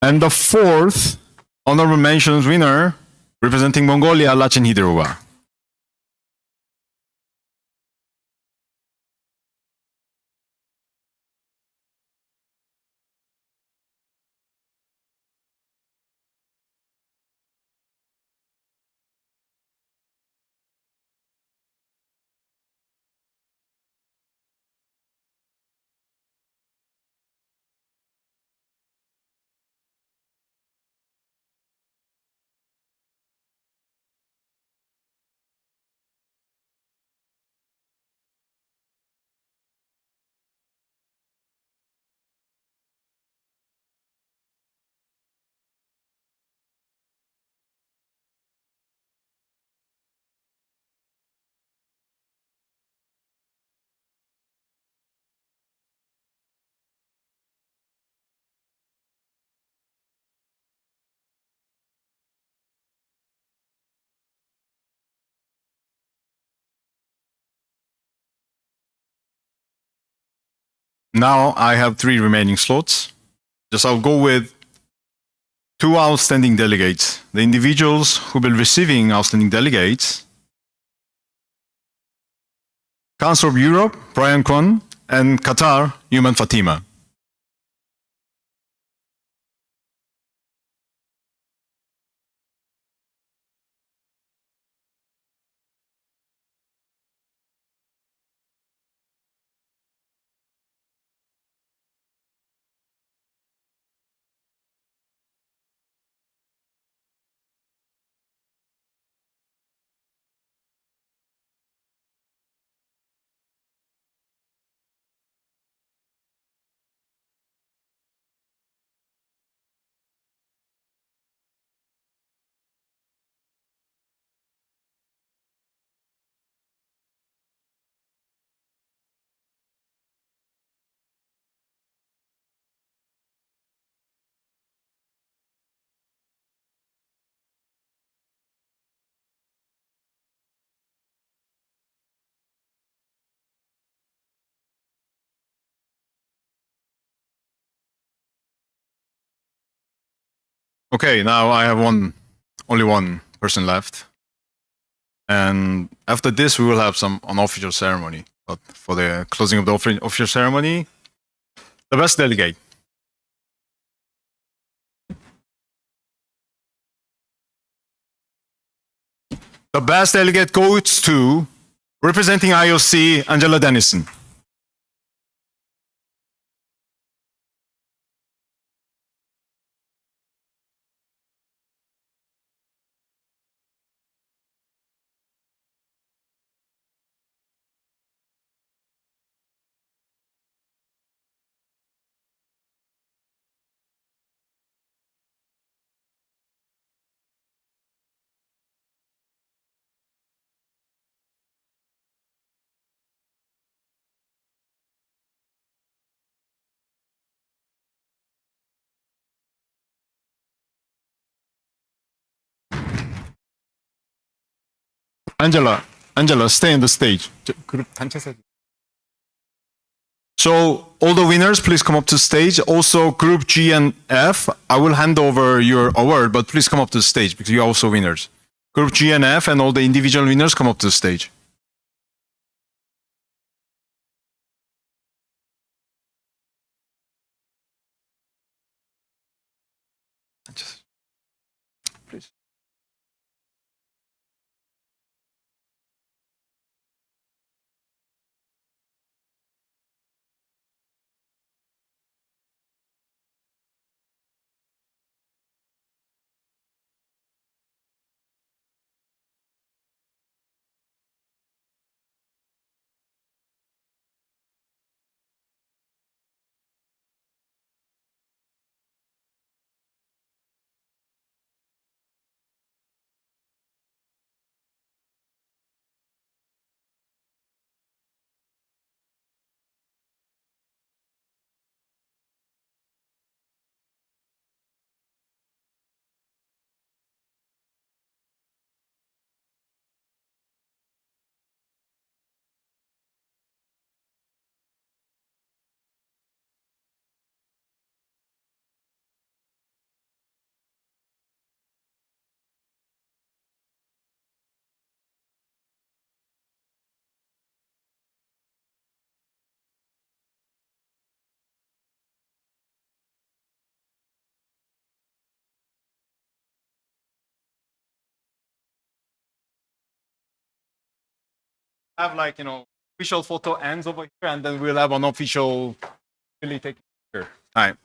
And the fourth honorable mentions winner, representing Mongolia, Lachin Hidrova. Now I have 3 remaining slots. Just I'll go with 2 outstanding delegates. The individuals who will be receiving outstanding delegates Council of Europe, Brian Kwon, and Qatar, Human Fatima. Okay, now I have only one person left. And after this, we will have some unofficial ceremony. But for the closing of the official ceremony, the best delegate. The best delegate goes to, representing IOC, Angela Dennison. Angela, stay on the stage. So all the winners, please come up to stage. Also, Group G and F, I will hand over your award, but please come up to the stage because you're also winners. Group G and F and all the individual winners, come up to the stage. Please. Have official photo ends over here, and then we'll have an official really take picture time.